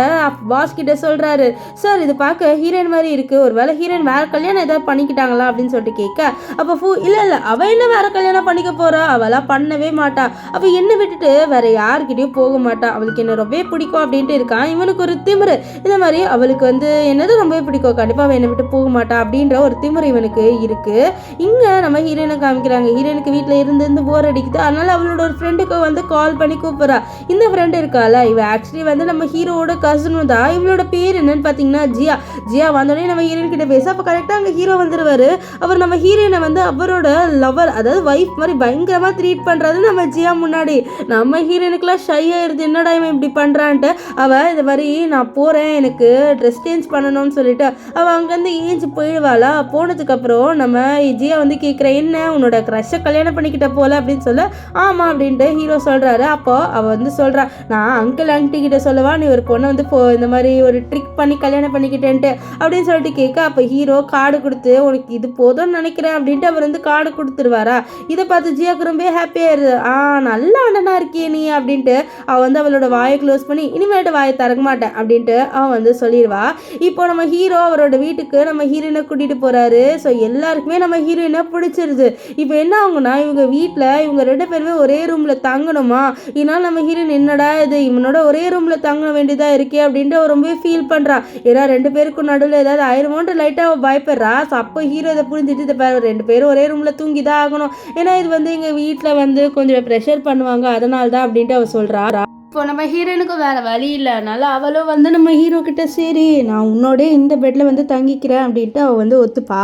பாஸ் கிட்ட சொல்கிறாரு, சார் இது பார்க்க ஹீரோயின் மாதிரி இருக்குது, ஒரு வேளை ஹீரோயின் வேறு கல்யாணம் ஏதாவது பண்ணிக்கிட்டாங்களா அப்படின்னு சொல்லிட்டு கேட்க, அப்போ ஃபூ இல்லை அவள் என்ன வேறு கல்யாணம் பண்ணிக்க போகிறா, அவளாம் பண்ணவே மாட்டா, அவள் என்னை விட்டுட்டு வேறு யார்கிட்டயும் போக மாட்டா, அவளுக்கு என்ன ரொம்பவே பிடிக்கும் அப்படின்ட்டு இருக்கான். இவனுக்கு ஒரு திமிரு, இந்த மாதிரி அவளுக்கு வந்து என்னது ரொம்பவே பிடிக்கும், கண்டிப்பாக அவள் என்னை விட்டு போக மாட்டா அப்படின்ற ஒரு திமிரு இவனுக்கு இருக்குது. இங்கே நம்ம ஹீரோயினை காமிக்கிறாங்க. ஹீரோயினுக்கு வீட்டில் இருந்து போர் அடிக்குது, அதனால அவளோட ஒரு ஃப்ரெண்டுக்கு வந்து கால் பண்ணி கூப்பிட்றா. இந்த ஃப்ரெண்டு இருக்கால, இவ ஆக்சுவலி வந்து நம்ம ஹீரோவோட கசினும் தான். இவளோட பேர் என்னன்னு பார்த்தீங்கன்னா ஜியா. ஜியா வந்தோடனே நம்ம ஹீரோயின் கிட்ட பேச, அப்போ கரெக்டாக அங்கே ஹீரோ வந்துருவாரு. அவர் நம்ம ஹீரோயினை வந்து அவரோட லவர், அதாவது வைஃப் மாதிரி பயங்கரமாக ட்ரீட் பண்ணுறது நம்ம ஜியா முன்னாடி. நம்ம ஹீரோயினுக்குலாம் ஷை ஆயிடுது, என்னடா இவன் இப்படி பண்ணுறான்ட்டு. அவள் இந்த மாதிரி நான் போகிறேன், எனக்கு ட்ரெஸ் சேஞ்ச் பண்ணணும்னு சொல்லிட்டு அவள் அங்கேருந்து ஏஞ்சி போயிடுவாளா. போனதுக்கப்புறம் நம்ம ஜியா வந்து கேட்குற, என்ன உன்னோட க்ரஷை கல்யாணம் பண்ணிக்கிட்ட போல அப்படின்னு சொல்ல, ஆமாம் அப்படின்ட்டு ஹீரோ சொல்கிறாரு. அப்போ அவள் வந்து சொல்கிறா, நான் அங்கிள் ஆண்டி கிட்ட சொல்லவா, நீ ஒரு பொண்ணை வந்து இந்த மாதிரி ஒரு ட்ரிக் பண்ணி கல்யாணம் பண்ணிக்கிட்டேன்ட்டு அப்படின்னு சொல்லிட்டு கேட்க, அப்போ ஹீரோ கார்டு கொடுத்து உனக்கு இது போதும்னு நினைக்கிறேன் அப்படின்ட்டு அவர் வந்து கார்டு கொடுத்துருவாரா. இதை பார்த்து ஜியாவுக்கு ரொம்ப ஹாப்பியாக இருது. நல்ல அண்ணனா இருக்கியே நீ அப்படின்ட்டு அவள் வந்து அவளோட வாயை க்ளோஸ் பண்ணி இனிமேட்டு வாயை திறக்க மாட்டேன் அப்படின்ட்டு அவன் வந்து சொல்லிடுவா. இப்போ நம்ம ஹீரோ அவரோட வீட்டுக்கு நம்ம ஹீரோயினை கூட்டிகிட்டு போகிறாரு. ஸோ எல்லாருக்குமே நம்ம ஹீரோயினை பிடிச்சிருது. இப்போ என்ன ஆகுனா, இவங்க வீட்டில் இவங்க 2 பேருமே ஒரே ரூமில் தங்கணுமா, இதனால் நம்ம ஹீரோயின் என்னடா இது இவனோட ஒரே ரூமில் தங்க வேண்டியதாக இருக்கே அப்படின்ட்டு அவள் ரொம்பவே ஃபீல் பண்ணுறா. ஏன்னா 2 பேருக்கும் நடுவில் ஏதாவது ஆயிருமோன்ட்டு லைட்டாக அவள் பயப்படுறா. ஸோ அப்போ ஹீரோ இதை புரிஞ்சுட்டு, இதை 2 பேரும் ஒரே ரூமில் தூங்கி தான் ஆகணும், ஏன்னா இது வந்து எங்கள் வீட்டில் வந்து கொஞ்சம் ப்ரெஷர் பண்ணுவாங்க, அதனால தான் அப்படின்ட்டு அவள் சொல்கிறா. இப்போ நம்ம ஹீரோயினுக்கும் வேறு வழி இல்லை, அதனால அவளும் வந்து நம்ம ஹீரோ கிட்ட சரி நான் உன்னோட இந்த பெட்டில் வந்து தங்கிக்கிறேன் அப்படின்ட்டு அவள் வந்து ஒத்துப்பா.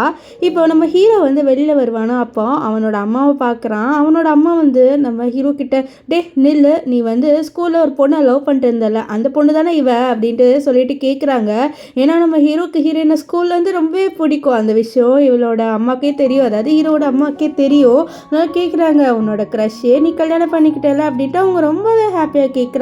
இப்போ நம்ம ஹீரோ வந்து வெளியில் வருவானா, அப்போ அவனோட அம்மாவை பார்க்குறான். அவனோட அம்மா வந்து நம்ம ஹீரோ கிட்ட, டே நில்லு, நீ வந்து ஸ்கூலில் ஒரு பொண்ணை லவ் பண்ணிட்டு இருந்தல, அந்த பொண்ணு தானே இவ அப்படின்ட்டு சொல்லிட்டு கேட்குறாங்க. ஏன்னா நம்ம ஹீரோயினை ஸ்கூல்லேருந்து ரொம்பவே பிடிக்கும், அந்த விஷயம் இவளோட அம்மாக்கே தெரியும், அதாவது ஹீரோட அம்மாக்கே தெரியும். அதனால கேட்குறாங்க, உன்னோட க்ரஷ்ஷே நீ கல்யாணம் பண்ணிக்கிட்டல அப்படின்ட்டு அவங்க ரொம்பவே ஹாப்பியாக கேட்குறாங்க.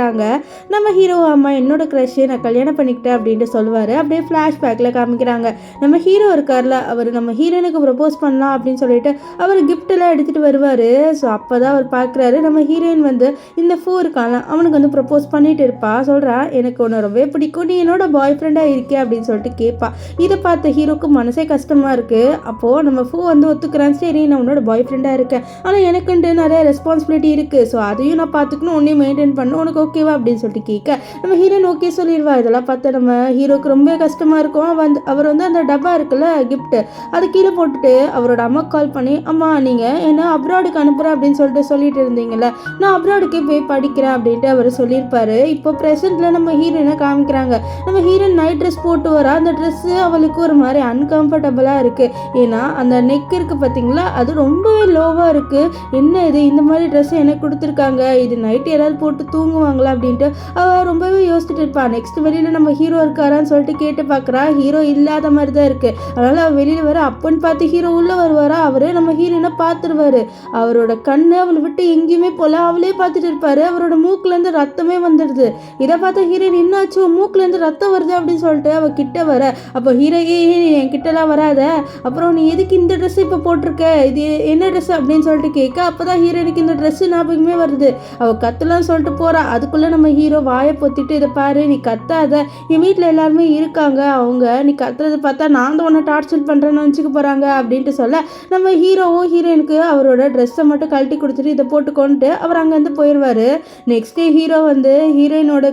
நம்ம ஹீரோ அம்மா என்னோட க்ரஷ் நான் கல்யாணம் பண்ணிக்கிட்டேன் அப்படின்ட்டு சொல்லுவார். அப்படியே ஃப்ளாஷ்பேக்கில் காமிக்கிறாங்க. நம்ம ஹீரோ இருக்கார்ல, அவர் நம்ம ஹீரோயினுக்கு ப்ரப்போஸ் பண்ணலாம் அப்படின்னு சொல்லிட்டு அவர் கிஃப்டெல்லாம் எடுத்துகிட்டு வருவார். ஸோ அப்போ தான் அவர் பார்க்குறாரு, நம்ம ஹீரோயின் வந்து இந்த ஃபூ இருக்கான்ல அவனுக்கு வந்து ப்ரப்போஸ் பண்ணிட்டு இருப்பா. சொல்கிறா, எனக்கு ஒன்று ரொம்பவே பிடிக்கும், நீ என்னோட பாய் ஃப்ரெண்டாக இருக்கே அப்படின்னு சொல்லிட்டு கேட்பா. இதை பார்த்த ஹீரோக்கு மனசே கஷ்டமாக இருக்குது. அப்போது நம்ம ஃபூ வந்து ஒத்துக்கிறான், சரி நான் உன்னோட பாய் ஃப்ரெண்டாக இருக்கேன், ஆனால் எனக்குன்ட்டு நிறைய ரெஸ்பான்சிபிலிட்டி இருக்குது, ஸோ அதையும் நான் பார்த்துக்கணும், உன்னையும் மெயின்டைன் பண்ணணும், உனக்கு ஓகேவா அப்படின்னு சொல்லிட்டு கேட்க நம்ம ஹீரோயின் ஓகே சொல்லிடுவா. இதெல்லாம் பார்த்தா நம்ம ஹீரோக்கு ரொம்ப கஷ்டமாக இருக்கும். அவர் வந்து அந்த டப்பா இருக்குல்ல கிஃப்ட், அது கீழே போட்டுட்டு அவரோட அம்மா கால் பண்ணி, அம்மா நீங்கள் என்ன அப்ராடுக்கு அனுப்புகிறேன் அப்படின்னு சொல்லிட்டு இருந்தீங்கல்ல, நான் அப்ராடுக்கே போய் படிக்கிறேன் அப்படின்ட்டு அவர் சொல்லியிருப்பாரு. இப்போ ப்ரெசென்ட்டில் நம்ம ஹீரோயினை காமிக்கிறாங்க. நம்ம ஹீரோயின் நைட் ட்ரெஸ் போட்டு வரா. அந்த ட்ரெஸ்ஸு அவளுக்கு ஒரு மாதிரி அன்கம்ஃபர்டபுளாக இருக்குது. ஏன்னா அந்த நெக் இருக்குது பார்த்தீங்களா, அது ரொம்பவே லோவாக இருக்குது. என்ன இது இந்த மாதிரி ட்ரெஸ் எனக்கு கொடுத்துருக்காங்க, இது நைட்டு யாராவது போட்டு தூங்குவாங்களா அப்படின்ட்டு அவள் ரொம்பவே யோசிச்சுட்டு இருப்பாள். நெக்ஸ்ட் வெளியில் நம்ம ஹீரோ இருக்காரான்னு சொல்லிட்டு கேட்டு பார்க்குறா. ஹீரோ இல்லாத மாதிரி தான் இருக்குது. அதனால் அவள் வெளியில் வர, அப்பன்னு பார்த்து ஹீரோ உள்ளே வருவாரா. அவரே நம்ம ஹீரோயினை பார்த்துருவாரு. அவரோட கண்ணு அவளை விட்டு எங்கேயுமே போல அவளே பார்த்துட்டு இருப்பாரு. அவரோட மூக்குலேருந்து ரத்தமே வந்துடுது. இதை பார்த்த ஹீரோயின், என்னாச்சு மூக்குலேருந்து ரத்தம் வருது அப்படின்னு சொல்லிட்டு அவள் கிட்ட வர, அப்போ ஹீரோயே என் கிட்டலாம் வராத, அப்புறம் நீ எதுக்கு இந்த ட்ரெஸ் இப்போ போட்டிருக்க, இது என்ன ட்ரெஸ் அப்படின்னு சொல்லிட்டு கேட்க, அப்போ தான் ஹீரோயினுக்கு இந்த ட்ரெஸ்ஸு ஞாபகமே வருது. அவள் கத்தலான்னு சொல்லிட்டு போகிறா. அதுக்குள்ளே நம்ம ஹீரோ வாயை பொத்திட்டு, இதை பாரு நீ கத்தாத, என் வீட்டில் எல்லாருமே இருக்காங்க, அவங்க நீ கத்துறதை பார்த்தா நான் தான் உன்னை டார்ச்சர் பண்ணுறேன்னு நினச்சிக்க போகிறாங்க அப்படின்ட்டு சொல்ல, நம்ம ஹீரோவும் ஹீரோயினுக்கு அவரோட ட்ரெஸ்ஸை மட்டும் கழட்டி கொடுத்துட்டு இதை போட்டுக்கொண்டு அவர் அங்கேருந்து போயிடுவார். நெக்ஸ்ட் டே ஹீரோ வந்து ஹீரோயினோட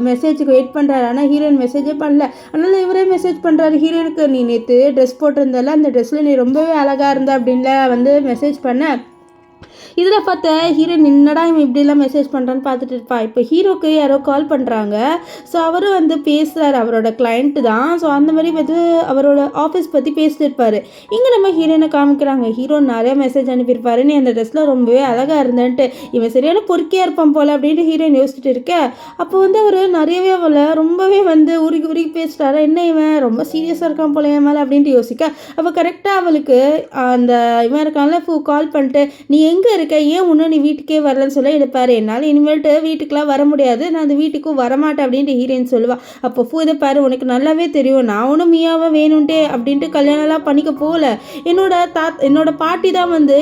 மெசேஜுக்கு வெயிட் பண்ணுறாரு. ஆனால் ஹீரோயின் மெசேஜே பண்ணல. அதனால் இவரே மெசேஜ் பண்ணுறாரு ஹீரோயினுக்கு, நீ நேற்று ட்ரெஸ் போட்டிருந்தால அந்த ட்ரெஸ்ஸில் நீ ரொம்பவே அழகாக இருந்த அப்படின்ல வந்து மெசேஜ் பண்ண. இதில் பார்த்த ஹீரோயின் என்னடா இவன் இப்படிலாம் மெசேஜ் பண்ணுறான்னு பார்த்துட்டு இருப்பா. இப்போ ஹீரோக்கு யாரோ கால் பண்ணுறாங்க. ஸோ அவரும் வந்து பேசுகிறாரு, அவரோட கிளைண்ட்டு தான். ஸோ அந்த மாதிரி வந்து அவரோட ஆஃபீஸ் பற்றி பேசிட்டு இருப்பார். இங்கே நம்ம ஹீரோயினை காமிக்கிறாங்க. ஹீரோ நிறைய மெசேஜ் அனுப்பியிருப்பாரு, நீ அந்த ட்ரெஸ்ஸில் ரொம்பவே அழகாக இருந்தேன்ட்டு. இவன் சரியான பொறுக்கியாக இருப்பான் போல் அப்படின்ட்டு ஹீரோயின் யோசிச்சுட்டு இருக்க, அப்போ வந்து அவர் நிறையவே அவளை ரொம்பவே வந்து உருகி உருகி பேசிட்டாரா, என்ன இவன் ரொம்ப சீரியஸாக இருக்கான் போல என் மேலே அப்படின்ட்டு யோசிக்க, அப்போ கரெக்டாக அவளுக்கு அந்த இவன் இருக்கான்ல ஃபூ கால் பண்ணிட்டு, நீ எங்கே இருக்க, ஏன் இன்னும் நீ வீட்டுக்கே வரலன்னு சொல்ல எடுப்பாரு. என்னால் இனிமேல்ட்டு வீட்டுக்கெலாம் வர முடியாது, நான் அந்த வீட்டுக்கும் வரமாட்டேன் அப்படின்ட்டு ஹீரோயின் சொல்லுவா. அப்போ ஃபூ இதை பாரு, உனக்கு நல்லாவே தெரியும் நான் ஒன்றும் மியாவை வேணும்ட்டே அப்படின்ட்டு கல்யாணம்லாம் பண்ணிக்க போகல. என்னோட பாட்டி தான் வந்து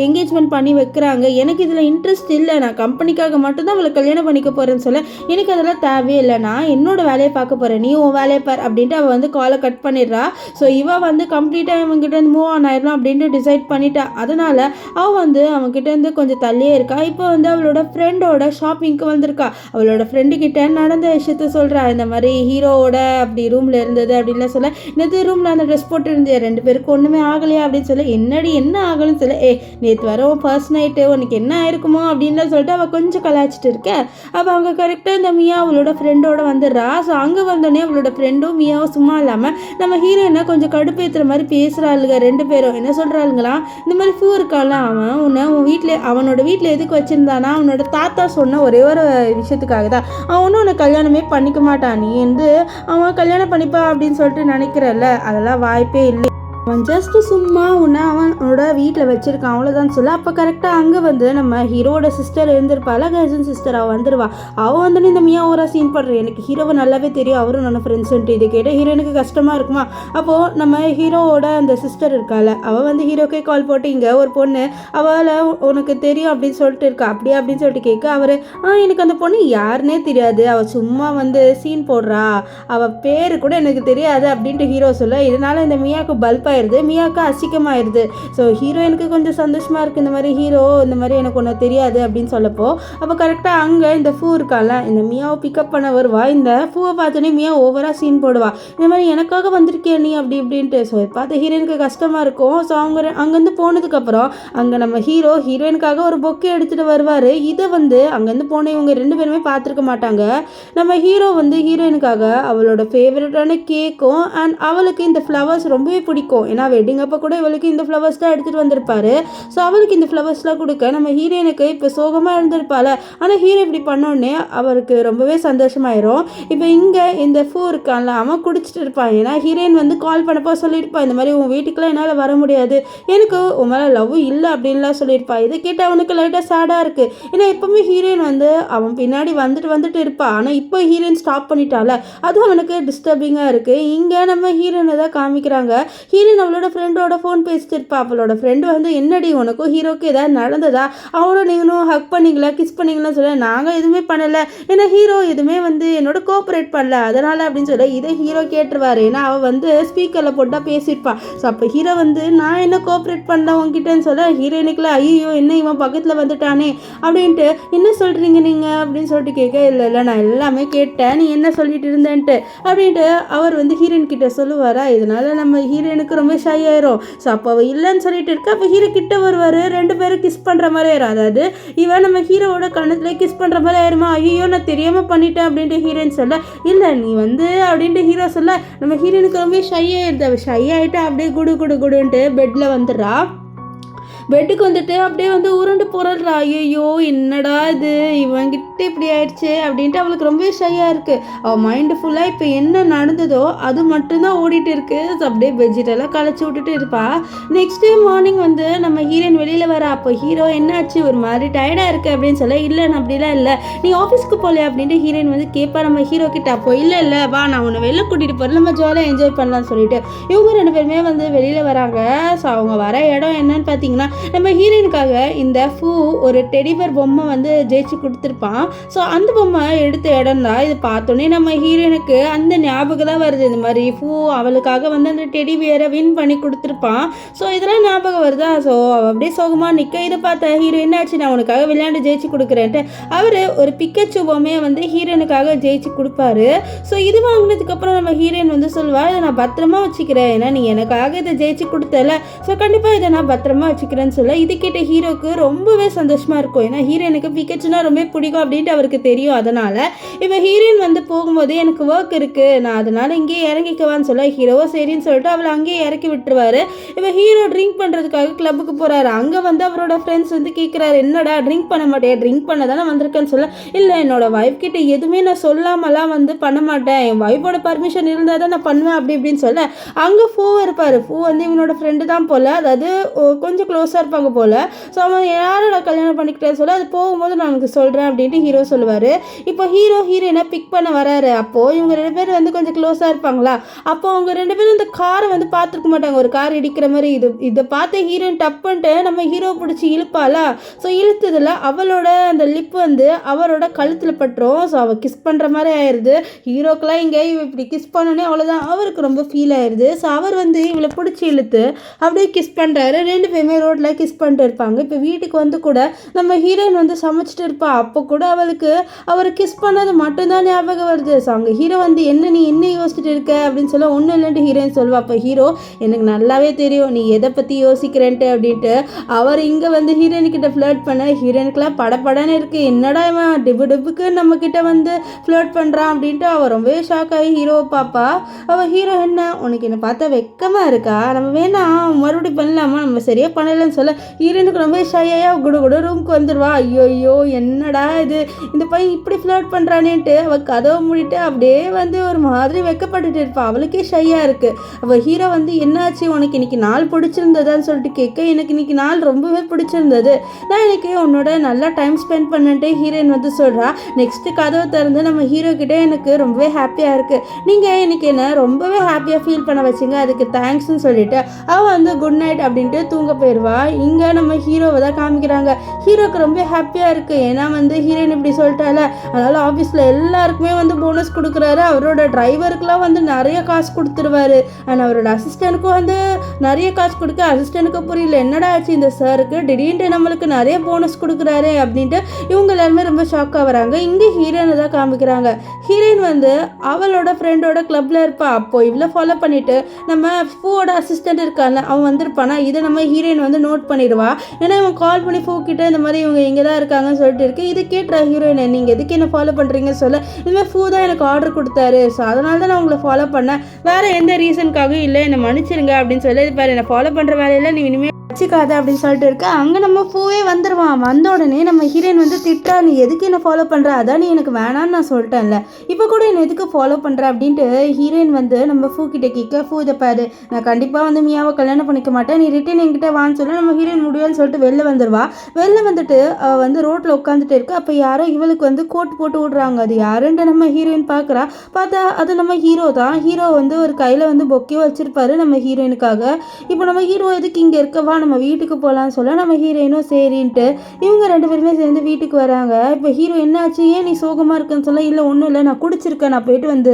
என்கேஜ்மெண்ட் பண்ணி வைக்கிறாங்க. எனக்கு இதில் இன்ட்ரெஸ்ட் இல்லை, நான் கம்பெனிக்காக மட்டும்தான் அவளை கல்யாணம் பண்ணிக்க போகிறேன்னு சொல்ல எனக்கு அதெல்லாம் தேவையே இல்லை, நான் என்னோட வேலையை பார்க்க போகிறேன், நீ உன் வேலையை பார் அப்படின்ட்டு அவள் வந்து காலை கட் பண்ணிடுறா. ஸோ இவள் வந்து கம்ப்ளீட்டாக இவங்ககிட்ட இருந்து மூவ் ஆன் ஆயிடலாம் அப்படின்ட்டு டிசைட் பண்ணிட்டா. அதனால் அவள் வந்து அவங்ககிட்ட இருந்து கொஞ்சம் தள்ளியே இருக்கா. இப்போ வந்து அவளோட ஃப்ரெண்டோட ஷாப்பிங்க்கு வந்திருக்கா. அவளோட ஃப்ரெண்டுக்கிட்ட நடந்த விஷயத்த சொல்கிறா. இந்த மாதிரி ஹீரோவோட அப்படி ரூமில் இருந்தது அப்படின்லாம் சொல்ல, நேற்று ரூமில் அந்த ட்ரெஸ் போட்டு இருந்தே 2 பேருக்கு ஒன்றுமே ஆகலையா அப்படின்னு சொல்ல, என்னடி என்ன ஆகலன்னு சொல்ல, நேற்று வர ஃபர்ஸ்ட் நைட்டு உனக்கு என்ன ஆயிருக்குமோ அப்படின்லாம் சொல்லிட்டு அவள் கொஞ்சம் கலாச்சிட்டு இருக்க. அவள் அவங்க கரெக்டாக இந்த மியா அவளோட ஃப்ரெண்டோட வந்துடுறா. ஸோ அங்கே வந்தோடனே அவளோட ஃப்ரெண்டும் மியாவும் சும்மா இல்லாமல் நம்ம ஹீரோயினை கொஞ்சம் கடுப்பேற்றுற மாதிரி பேசுகிறாளுங்க 2 பேரும். என்ன சொல்கிறாளுங்களாம், இந்த மாதிரி ஃபூ இருக்கால, அவன் உன்னை அவனோட வீட்டில் எதுக்கு வச்சுருந்தானா, அவனோட தாத்தா சொன்ன ஒரே ஒரு விஷயத்துக்காக தான், அவன் ஒன்றும் உன்னை கல்யாணமே பண்ணிக்க மாட்டான், நீ வந்து அவன் கல்யாணம் பண்ணிப்பா அப்படின்னு சொல்லிட்டு நினைக்கிறல்ல, அதெல்லாம் வாய்ப்பே இல்லை, அவன் ஜஸ்ட்டு சும்மா உன்னை அவனோட வீட்டில் வச்சுருக்கான் அவ்வளோதான் சொல்ல. அப்போ கரெக்டாக அங்கே வந்து நம்ம ஹீரோட சிஸ்டர் இருந்திருப்பாள், கசின் சிஸ்டர், அவள் வந்துடுவா. அவள் வந்து இந்த மியா ஓரா சீன் பண்ணுறேன், எனக்கு ஹீரோவை நல்லாவே தெரியும், அவரும் நல்ல ஃப்ரெண்ட்ஸுன்ட்டு. இது கேட்டால் ஹீரோனுக்கு கஷ்டமாக இருக்குமா. அப்போது நம்ம ஹீரோவோட அந்த சிஸ்டர் இருக்காள், அவள் வந்து ஹீரோக்கே கால் போட்டு, இங்கே ஒரு பொண்ணு அவளை உனக்கு தெரியும் அப்படின்னு சொல்லிட்டு இருக்கா, அப்படியே அப்படின்னு சொல்லிட்டு கேட்க, அவர் எனக்கு அந்த பொண்ணு யாருன்னே தெரியாது, அவள் சும்மா வந்து சீன் போடுறா, அவள் பேர் கூட எனக்கு தெரியாது அப்படின்ட்டு ஹீரோ சொல்ல, இதனால் இந்த மியாவுக்கு பல்பாக மியாவுக்கு அசிக்கமாயிருது. ஸோ ஹீரோயினுக்கு கொஞ்சம் சந்தோஷமாக இருக்குது, இந்த மாதிரி ஹீரோ இந்த மாதிரி எனக்கு ஒன்று தெரியாது அப்படின்னு சொல்லப்போ. அப்போ கரெக்டாக அங்கே இந்த ஃபூ இருக்கால, இந்த மியாவை பிக்கப் பண்ண வருவா. இந்த ஃபூவை பார்த்தோன்னே மியா ஓவராக சீன் போடுவா, இந்த மாதிரி எனக்காக வந்திருக்கே நீ அப்படி இப்படின்ட்டு. ஸோ பார்த்து ஹீரோயினுக்கு கஷ்டமாக இருக்கும். ஸோ அங்கேருந்து போனதுக்கப்புறம் அங்கே நம்ம ஹீரோயினுக்காக ஒரு பொக்கே எடுத்துகிட்டு வருவார். இதை வந்து அங்கேருந்து போன இவங்க 2 பேருமே பார்த்துருக்க மாட்டாங்க. நம்ம ஹீரோ வந்து ஹீரோயினுக்காக அவளோட ஃபேவரட்டான கேக்கும் அண்ட் அவளுக்கு இந்த ஃப்ளவர்ஸ் ரொம்பவே பிடிக்கும். ஏன்னா வெட்டிங் அப்போ கூட இவளுக்கு இந்த ஃப்ளவர்ஸ் தான் எடுத்துகிட்டு வந்திருப்பாரு. ஸோ அவளுக்கு இந்த ஃப்ளவர்ஸ்லாம் கொடுக்க நம்ம ஹீரோயினுக்கு இப்போ சோகமாக இருந்திருப்பாள். ஆனால் ஹீரோ இப்படி பண்ணோடனே அவருக்கு ரொம்பவே சந்தோஷமாயிரும். இப்போ இங்கே இந்த ஃபூ இருக்கான்ல, அவன் குடிச்சிட்டு இருப்பான். ஏன்னா ஹீரோயின் வந்து கால் பண்ணப்போ சொல்லியிருப்பான், இந்த மாதிரி உன் வீட்டுக்குலாம் என்னால் வர முடியாது, எனக்கு உன் மேலே லவ் இல்லை அப்படின்லாம் சொல்லியிருப்பாள். இதை கேட்டு அவனுக்கு லைட்டாக சேடாக இருக்குது. ஏன்னா எப்போவுமே ஹீரோயின் வந்து அவன் பின்னாடி வந்துட்டு இருப்பாள். ஆனால் இப்போ ஹீரோயின் ஸ்டாப் பண்ணிட்டால, அது அவனுக்கு டிஸ்டர்பிங்காக இருக்குது. இங்கே நம்ம ஹீரோயினை தான் காமிக்கிறாங்க. ஹீரோயின் அவளோட ஃப்ரெண்டோட ஃபோன் பேசிட்டு இருப்பா. அவளோட ஃப்ரெண்டு வந்து, என்னடி உனக்கும் ஹீரோக்கு ஏதாவது நடந்ததா, அவளோட நீங்களும் ஹக் பண்ணிங்களா, கிஸ் பண்ணிங்களா சொல்ல, நாங்கள் எதுவுமே பண்ணலை, ஏன்னா ஹீரோ எதுவுமே வந்து என்னோட கோஆப்ரேட் பண்ணல அதனால் அப்படின்னு சொல்ல. இதை ஹீரோ கேட்டுருவார். ஏன்னா அவள் வந்து ஸ்பீக்கரில் போட்டால் பேசியிருப்பான். ஸோ அப்போ ஹீரோ வந்து, நான் என்ன கோஆப்ரேட் பண்ணல உங்ககிட்டன்னு சொல்ல, ஹீரோயினுக்குலாம் ஐயோ என்ன இவன் பக்கத்தில் வந்துட்டானே அப்படின்ட்டு, என்ன சொல்கிறீங்க நீங்கள் அப்படின்னு சொல்லிட்டு கேட்க, இல்லை நான் எல்லாமே கேட்டேன், நீ என்ன சொல்லிட்டு இருந்தேன்ட்டு அப்படின்ட்டு அவர் வந்து ஹீரோயின் கிட்ட சொல்லுவாரா. இதனால நம்ம ஹீரோயினுக்கு ரொம்ப ஷை ஆயிரும். ஸோ அப்போ அவள் இல்லைன்னு சொல்லிட்டு இருக்க. அப்போ ஹீரோ கிட்ட வருவார், 2 பேரும் கிஸ் பண்ணுற மாதிரி ஆயிரும். அதாவது இவன் நம்ம ஹீரோவோட கண்ணத்துல கிஸ் பண்ணுற மாதிரி ஆயிருமா, ஐயோ நான் தெரியாமல் பண்ணிட்டேன் அப்படின்ட்டு ஹீரோயின் சொல்ல, இல்லை நீ வந்து அப்படின்ட்டு ஹீரோ சொல்ல, நம்ம ஹீரோயினுக்கு ரொம்ப ஷை ஆயிடுது. அவள் ஷை ஆகிட்டு அப்படியே குடுன்ட்டு பெட்டில் வந்துடுறா. பெட்டுக்கு வந்துட்டு அப்படியே வந்து உருண்டு போடுறா. ஐயோ என்னடா இது, இவங்கிட்ட இப்படி ஆயிடுச்சு அப்படின்ட்டு அவளுக்கு ரொம்ப ஷையாக இருக்குது. அவள் மைண்டு ஃபுல்லாக இப்போ என்ன நடந்ததோ அது மட்டும்தான் ஓடிட்டு இருக்கு. அப்படியே பெட்ஷீட்டெல்லாம் களைச்சி விட்டுட்டு இருப்பா. நெக்ஸ்ட் டே மார்னிங் வந்து நம்ம ஹீரோயின் வெளியில் வர. அப்போ ஹீரோ என்னாச்சு ஒரு மாதிரி டயர்டாக இருக்குது அப்படின்னு சொல்ல, இல்லை நான் அப்படிலாம் இல்லை, நீ ஆஃபீஸ்க்கு போகலையா அப்படின்ட்டு ஹீரோயின் வந்து கேட்பா நம்ம ஹீரோ கிட்ட. அப்போ இல்லை வா நான் உன்னை வெளில கூட்டிகிட்டு போகிறேன், நம்ம ஜாலியாக என்ஜாய் பண்ணலாம்னு சொல்லிட்டு இவங்க 2 பேருமே வந்து வெளியில் வராங்க. ஸோ அவங்க வர இடம் என்னன்னு பார்த்தீங்கன்னா, நம்ம ஹீரோயினுக்காக இந்த ஃபூ ஒரு டெடிபர் பொம்மை வந்து ஜெயிச்சு கொடுத்துருப்பான். ஸோ அந்த பொம்மை எடுத்த இடம் தான் இது. பார்த்தோன்னே நம்ம ஹீரோயினுக்கு அந்த ஞாபகம் தான் வருது, இந்த மாதிரி ஃபூ அவளுக்காக வந்து அந்த டெடிபியரை வின் பண்ணி கொடுத்துருப்பான். ஸோ இதெல்லாம் ஞாபகம் வருதா. ஸோ அவள் அப்படியே சோகமாக நிற்க. இதை பார்த்த ஹீரோ என்னாச்சு, நான் உனக்காக விளையாண்டு ஜெயிச்சு கொடுக்குறேன்ட்டு அவர் ஒரு பிக்கச்சு பொம்மையை வந்து ஹீரோயினுக்காக ஜெயிச்சு கொடுப்பாரு. ஸோ இது வாங்கினதுக்கப்புறம் நம்ம ஹீரோயின் வந்து சொல்லுவாள், இதை நான் பத்திரமா வச்சுக்கிறேன், ஏன்னா நீ எனக்காக இதை ஜெயிச்சு கொடுத்தல, ஸோ கண்டிப்பாக இதை நான் பத்திரமா வச்சுக்கிறேன்னு சொல்ல. இது கேட்ட ஹீரோக்கு ரொம்பவே சந்தோஷமாக இருக்கும். ஏன்னா ஹீரோயினுக்கு பிக்கச்சுனா ரொம்ப பிடிக்கும் அப்படின்ட்டு அவருக்கு தெரியும். அதனால் இப்போ ஹீரோயின் வந்து போகும்போது எனக்கு ஒர்க் இருக்குது, நான் அதனால் இங்கேயே இறங்கிக்குவான்னு சொல்ல, ஹீரோவோ சரின்னு சொல்லிட்டு அவளை அங்கேயே இறக்கி விட்டுருவாரு. இப்போ ஹீரோ ட்ரிங்க் பண்ணுறதுக்காக கிளப்புக்கு போகிறாரு. அங்கே வந்து அவரோட ஃப்ரெண்ட்ஸ் வந்து கேட்குறாரு, என்னடா ட்ரிங்க் பண்ண மாட்டேன், ட்ரிங்க் பண்ண தானே வந்திருக்கேன்னு சொல்ல, இல்லை என்னோட ஒய்ஃப் கிட்ட எதுவுமே நான் சொல்லாமலாம் வந்து பண்ண மாட்டேன், என் ஒய்ஃபோட பர்மிஷன் இருந்தால் தான் நான் பண்ணுவேன் அப்படி இப்படின்னு சொல்ல, அங்கே ஃபூ இருப்பார். ஃபூ வந்து இவனோட ஃப்ரெண்டு தான் போல், அதாவது கொஞ்சம் க்ளோஸாக இருப்பாங்க போல். ஸோ அவன் யாரோட கல்யாணம் பண்ணிக்கிட்டேன்னு சொல்ல அது போகும்போது நான் உனக்கு சொல்கிறேன் அப்படின்ட்டு ஹீரோ சொல்லுவார். இப்போ ஹீரோயினை பிக் பண்ண வராரு. அப்போது இவங்க 2 பேர் வந்து கொஞ்சம் க்ளோஸாக இருப்பாங்களா. அப்போ அவங்க 2 பேரும் இந்த காரை வந்து பார்த்துருக்க மாட்டாங்க, ஒரு கார் இடிக்கிற மாதிரி. இதை பார்த்து ஹீரோயின் டப்புன்ட்டு நம்ம ஹீரோ பிடிச்சி இழுப்பாளா. ஸோ இழுத்ததில் அவளோட அந்த லிப் வந்து அவரோட கழுத்தில் பட்டுரும். ஸோ அவள் கிஸ் பண்ணுற மாதிரி ஆயிடுது. ஹீரோக்கெலாம் இங்கே இப்படி கிஸ் பண்ணோன்னே அவ்வளோதான், அவருக்கு ரொம்ப ஃபீல் ஆயிடுது. ஸோ அவர் வந்து இவளை பிடிச்சி இழுத்து அப்படியே கிஸ் பண்ணுறாரு. 2 பேருமே ரோட்டில் கிஸ் பண்ணிட்டு இருப்பாங்க. இப்போ வீட்டுக்கு வந்து கூட நம்ம ஹீரோயின் வந்து சமைச்சிட்டு இருப்பா. அப்போ கூட அவளுக்கு அவர் கிஸ் பண்ணது மட்டும்தான் ஞாபகம் வருது. ஸோ அங்கே ஹீரோ வந்து நீ என்ன யோசிச்சுட்டு இருக்க அப்படின்னு சொல்ல ஒன்றும் இல்லைன்ட்டு ஹீரோயின் சொல்லுவா. அப்போ ஹீரோ எனக்கு நல்லாவே தெரியும் நீ எதை பற்றி யோசிக்கிறேன்ட்டு அப்படின்ட்டு அவர் இங்கே வந்து ஹீரோயின்கிட்ட ஃப்ளர்ட் பண்ண ஹீரோயினுக்குலாம் படப்படன்னு இருக்குது. என்னடா இவன் டிப்புக்கு நம்மக்கிட்ட வந்து ஃப்ளர்ட் பண்ணுறான் அப்படின்ட்டு அவள் ரொம்பவே ஷாக் ஆகி ஹீரோவை பாப்பா. அவள் ஹீரோ என்ன உனக்கு என்ன பார்த்தா வெக்கமாக இருக்கா, நம்ம வேணா மறுபடியும் பண்ணலாமா, நம்ம சரியாக பண்ணலைன்னு சொல்ல ஹீரோயினுக்கு ரொம்ப ஷையாக குடு ரூமுக்கு வந்துடுவா. ஐயோ என்னடா இது, இந்த பையன் இப்படி ஃப்ளர்ட் பண்ணுறானேன்ட்டு அவள் கதவை மூடிட்டு அப்படியே வந்து ஒரு மாதிரி வெக்கப்பட்டுட்டு இருப்பாள். அவளுக்கே ஷையாக இருக்குது. அவள் ஹீரோ வந்து என்னாச்சு உனக்கு இன்னைக்கு நாள் பிடிச்சிருந்ததான்னு சொல்லிட்டு கேட்க எனக்கு இன்னைக்கு நாள் ரொம்பவே பிடிச்சிருந்தது, நான் இன்னைக்கு உன்னோட நல்லா டைம் ஸ்பெண்ட் பண்ணிட்டு ஹீரோயின் வந்து சொல்கிறா. நெக்ஸ்ட்டு கதவை திறந்து நம்ம ஹீரோ கிட்டே எனக்கு ரொம்பவே ஹாப்பியாக இருக்குது, நீங்கள் இன்னைக்கு என்ன ரொம்பவே ஹாப்பியாக ஃபீல் பண்ண வச்சிங்க, அதுக்கு தேங்க்ஸ்ன்னு சொல்லிட்டு அவள் வந்து குட் நைட் அப்படின்ட்டு தூங்க போயிடுவா. இங்கே நம்ம ஹீரோவை தான் காமிக்கிறாங்க. ஹீரோக்கு ரொம்ப ஹாப்பியாக இருக்குது. ஏன்னா வந்து ஹீரோயின் இப்படி சொல்லிட்டால, அதனால் ஆஃபீஸில் எல்லாருக்குமே வந்து போனஸ் கொடுக்குறாரு. அவரோட டிரைவருக்குலாம் வந்து நிறைய காசு கொடுத்துருவாரு. அண்ட் அவரோட அசிஸ்டண்ட்டுக்கும் வந்து நிறைய காசு கொடுக்க அசிஸ்டண்ட்டுக்கு புரியல என்னடா ஆச்சு இந்த சாருக்கு திடீர்னு நம்மளுக்கு நிறைய போனஸ் கொடுக்குறாரு அப்படின்ட்டு இவங்க எல்லாருமே ரொம்ப ஷாக்காக வராங்க. இங்கே ஹீரோயினை தான் காமிக்கிறாங்க. ஹீரோயின் வந்து அவளோட ஃப்ரெண்டோட கிளப்பில் இருப்பா. அப்போ இவ்வளோ ஃபாலோ பண்ணிட்டு நம்ம ஃபூவோட அசிஸ்டண்ட் இருக்காங்க அவன் வந்திருப்பானா, இதை நம்ம ஹீரோயின் வந்து நோட் பண்ணிடுவா. ஏன்னா இவன் கால் பண்ணி ஃபூ கிட்ட இந்த மாதிரி இவங்க இங்கே தான் இருக்காங்கன்னு சொல்லிட்டு இருக்கு. இது கேட்டுற ஹீரோயின் நீங்கள் எதுக்கு என்ன ஃபாலோ பண்ணுறீங்கன்னு சொல்ல இதுமாதிரி ஃபூ தான் எனக்கு ஆர்டர் கொடுத்தாரு, ஸோ அதனால தான் நான் உங்களை ஃபாலோ பண்ணேன், வேறு எந்த ரீசனுக்காகவும் இல்லை, என்னை மன்னிச்சிருங்க அப்படின்னு சொல்லி இது பாரு என்னை ஃபாலோ பண்ணுற வேலையில் நீ இனிமேல் வச்சுக்காத அப்படின்னு சொல்லிட்டு இருக்கு. அங்கே நம்ம பூவே வந்துடுவான். வந்த உடனே நம்ம ஹீரோயின் வந்து திட்டா, நீ எதுக்கு என்ன ஃபாலோ பண்ணுற, அதான் நீ எனக்கு வேணான்னு நான் சொல்லிட்டேன்ல, இப்போ கூட என்னை எதுக்கு ஃபாலோ பண்ணுற அப்படின்ட்டு ஹீரோயின் வந்து நம்ம பூ கிட்ட கேட்க, பூ இதை பாரு நான் கண்டிப்பாக வந்து மியாவை கல்யாணம் பண்ணிக்க மாட்டேன், நீ ரிட்டன் என்கிட்ட வான்னு சொல்ல நம்ம ஹீரோயின் முடியான்னு சொல்லிட்டு வெளில வந்துடுவா. வெளில வந்துட்டு அவள் வந்து ரோட்டில் உட்காந்துட்டு இருக்கு. அப்போ யாரோ இவளுக்கு வந்து கோட் போட்டு விடுறாங்க. அது யாருன்ட்டு நம்ம ஹீரோயின் பார்க்குறா. பார்த்தா அது நம்ம ஹீரோ தான். ஹீரோ வந்து ஒரு கையில் வந்து பொக்கே வச்சிருப்பாரு நம்ம ஹீரோயினுக்காக. இப்போ நம்ம ஹீரோ எதுக்கு இங்கே இருக்கவா, நம்ம வீட்டுக்கு போகலான்னு சொல்ல நம்ம ஹீரோயினும் சரின்ட்டு இவங்க 2 பேருமே சேர்ந்து வீட்டுக்கு வராங்க. இப்போ ஹீரோ என்னாச்சு ஏன் நீ சோகமாக இருக்குன்னு சொல்ல, இல்லை ஒன்றும் இல்லை நான் குடிச்சிருக்கேன், நான் போயிட்டு வந்து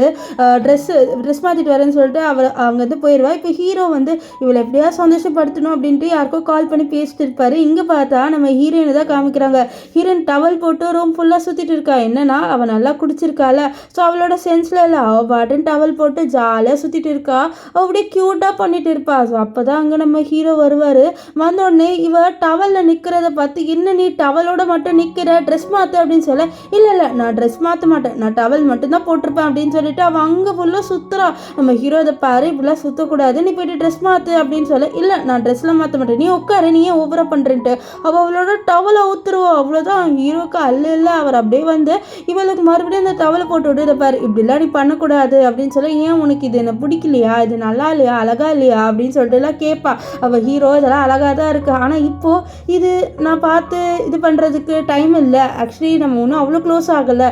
ட்ரெஸ் மாற்றிட்டு வரேன்னு சொல்லிட்டு அங்கேருந்து போயிடுவா. இப்போ ஹீரோ வந்து இவளை எப்படியா சந்தோஷப்படுத்தணும் அப்படின்ட்டு யாருக்கோ கால் பண்ணி பேசிட்டு இருப்பாரு. இங்கே பார்த்தா நம்ம ஹீரோயினை தான் காமிக்கிறாங்க. ஹீரோயின் டவல் போட்டு ரூம் ஃபுல்லாக சுற்றிட்டு இருக்கா. என்னன்னா அவள் நல்லா குடிச்சிருக்கால, ஸோ அவளோட சென்ஸில் இல்லை, அவள் பாட்டுன்னு டவல் போட்டு ஜாலியாக சுற்றிட்டு இருக்கா. அவள் அப்படியே க்யூட்டாக பண்ணிட்டு இருப்பா. ஸோ அப்போ தான் அங்கே நம்ம ஹீரோ வருவார். வந்தோடனே இவ டவலில் நிற்கிறத பார்த்து என்ன நீ டவலோட மட்டும் நிற்கிற, ட்ரெஸ் மாற்று அப்படின்னு சொல்ல, இல்லை நான் ட்ரெஸ் மாற்ற மாட்டேன், நான் டவல் மட்டும்தான் போட்டிருப்பேன் அப்படின்னு சொல்லிட்டு அவள் அங்கே ஃபுல்லாக சுற்றுறா. நம்ம ஹீரோ இதை பாரு இப்படிலாம் சுற்றக்கூடாது, நீ போய்ட்டு ட்ரெஸ் மாற்று அப்படின்னு சொல்ல, இல்லை நான் ட்ரெஸ்லாம் மாற்ற மாட்டேன், நீ உட்காரு நீ ஏன் ஓவரா பண்ணுறேன்ட்டு அவளோட டவலை ஊற்றுருவா. அவ்வளோதான் ஹீரோக்கு இல்லை அவர் அப்படியே வந்து இவளுக்கு மறுபடியும் அந்த டவலை போட்டு விட்டு இதை பாரு இப்படிலாம் நீ பண்ணக்கூடாது அப்படின்னு சொல்ல, ஏன் உனக்கு இது என்ன பிடிக்கலையா, இது நல்லா இல்லையா, அழகா இல்லையா அப்படின்னு சொல்லிட்டு எல்லாம் கேட்பா. அவள் ஹீரோ இதெல்லாம் அழகாக தான் இருக்குது, ஆனால் இப்போது இது நான் பார்த்து இது பண்ணுறதுக்கு டைம் இல்லை, ஆக்சுவலி நம்ம ஒன்றும் அவ்வளோ க்ளோஸ் ஆகலை,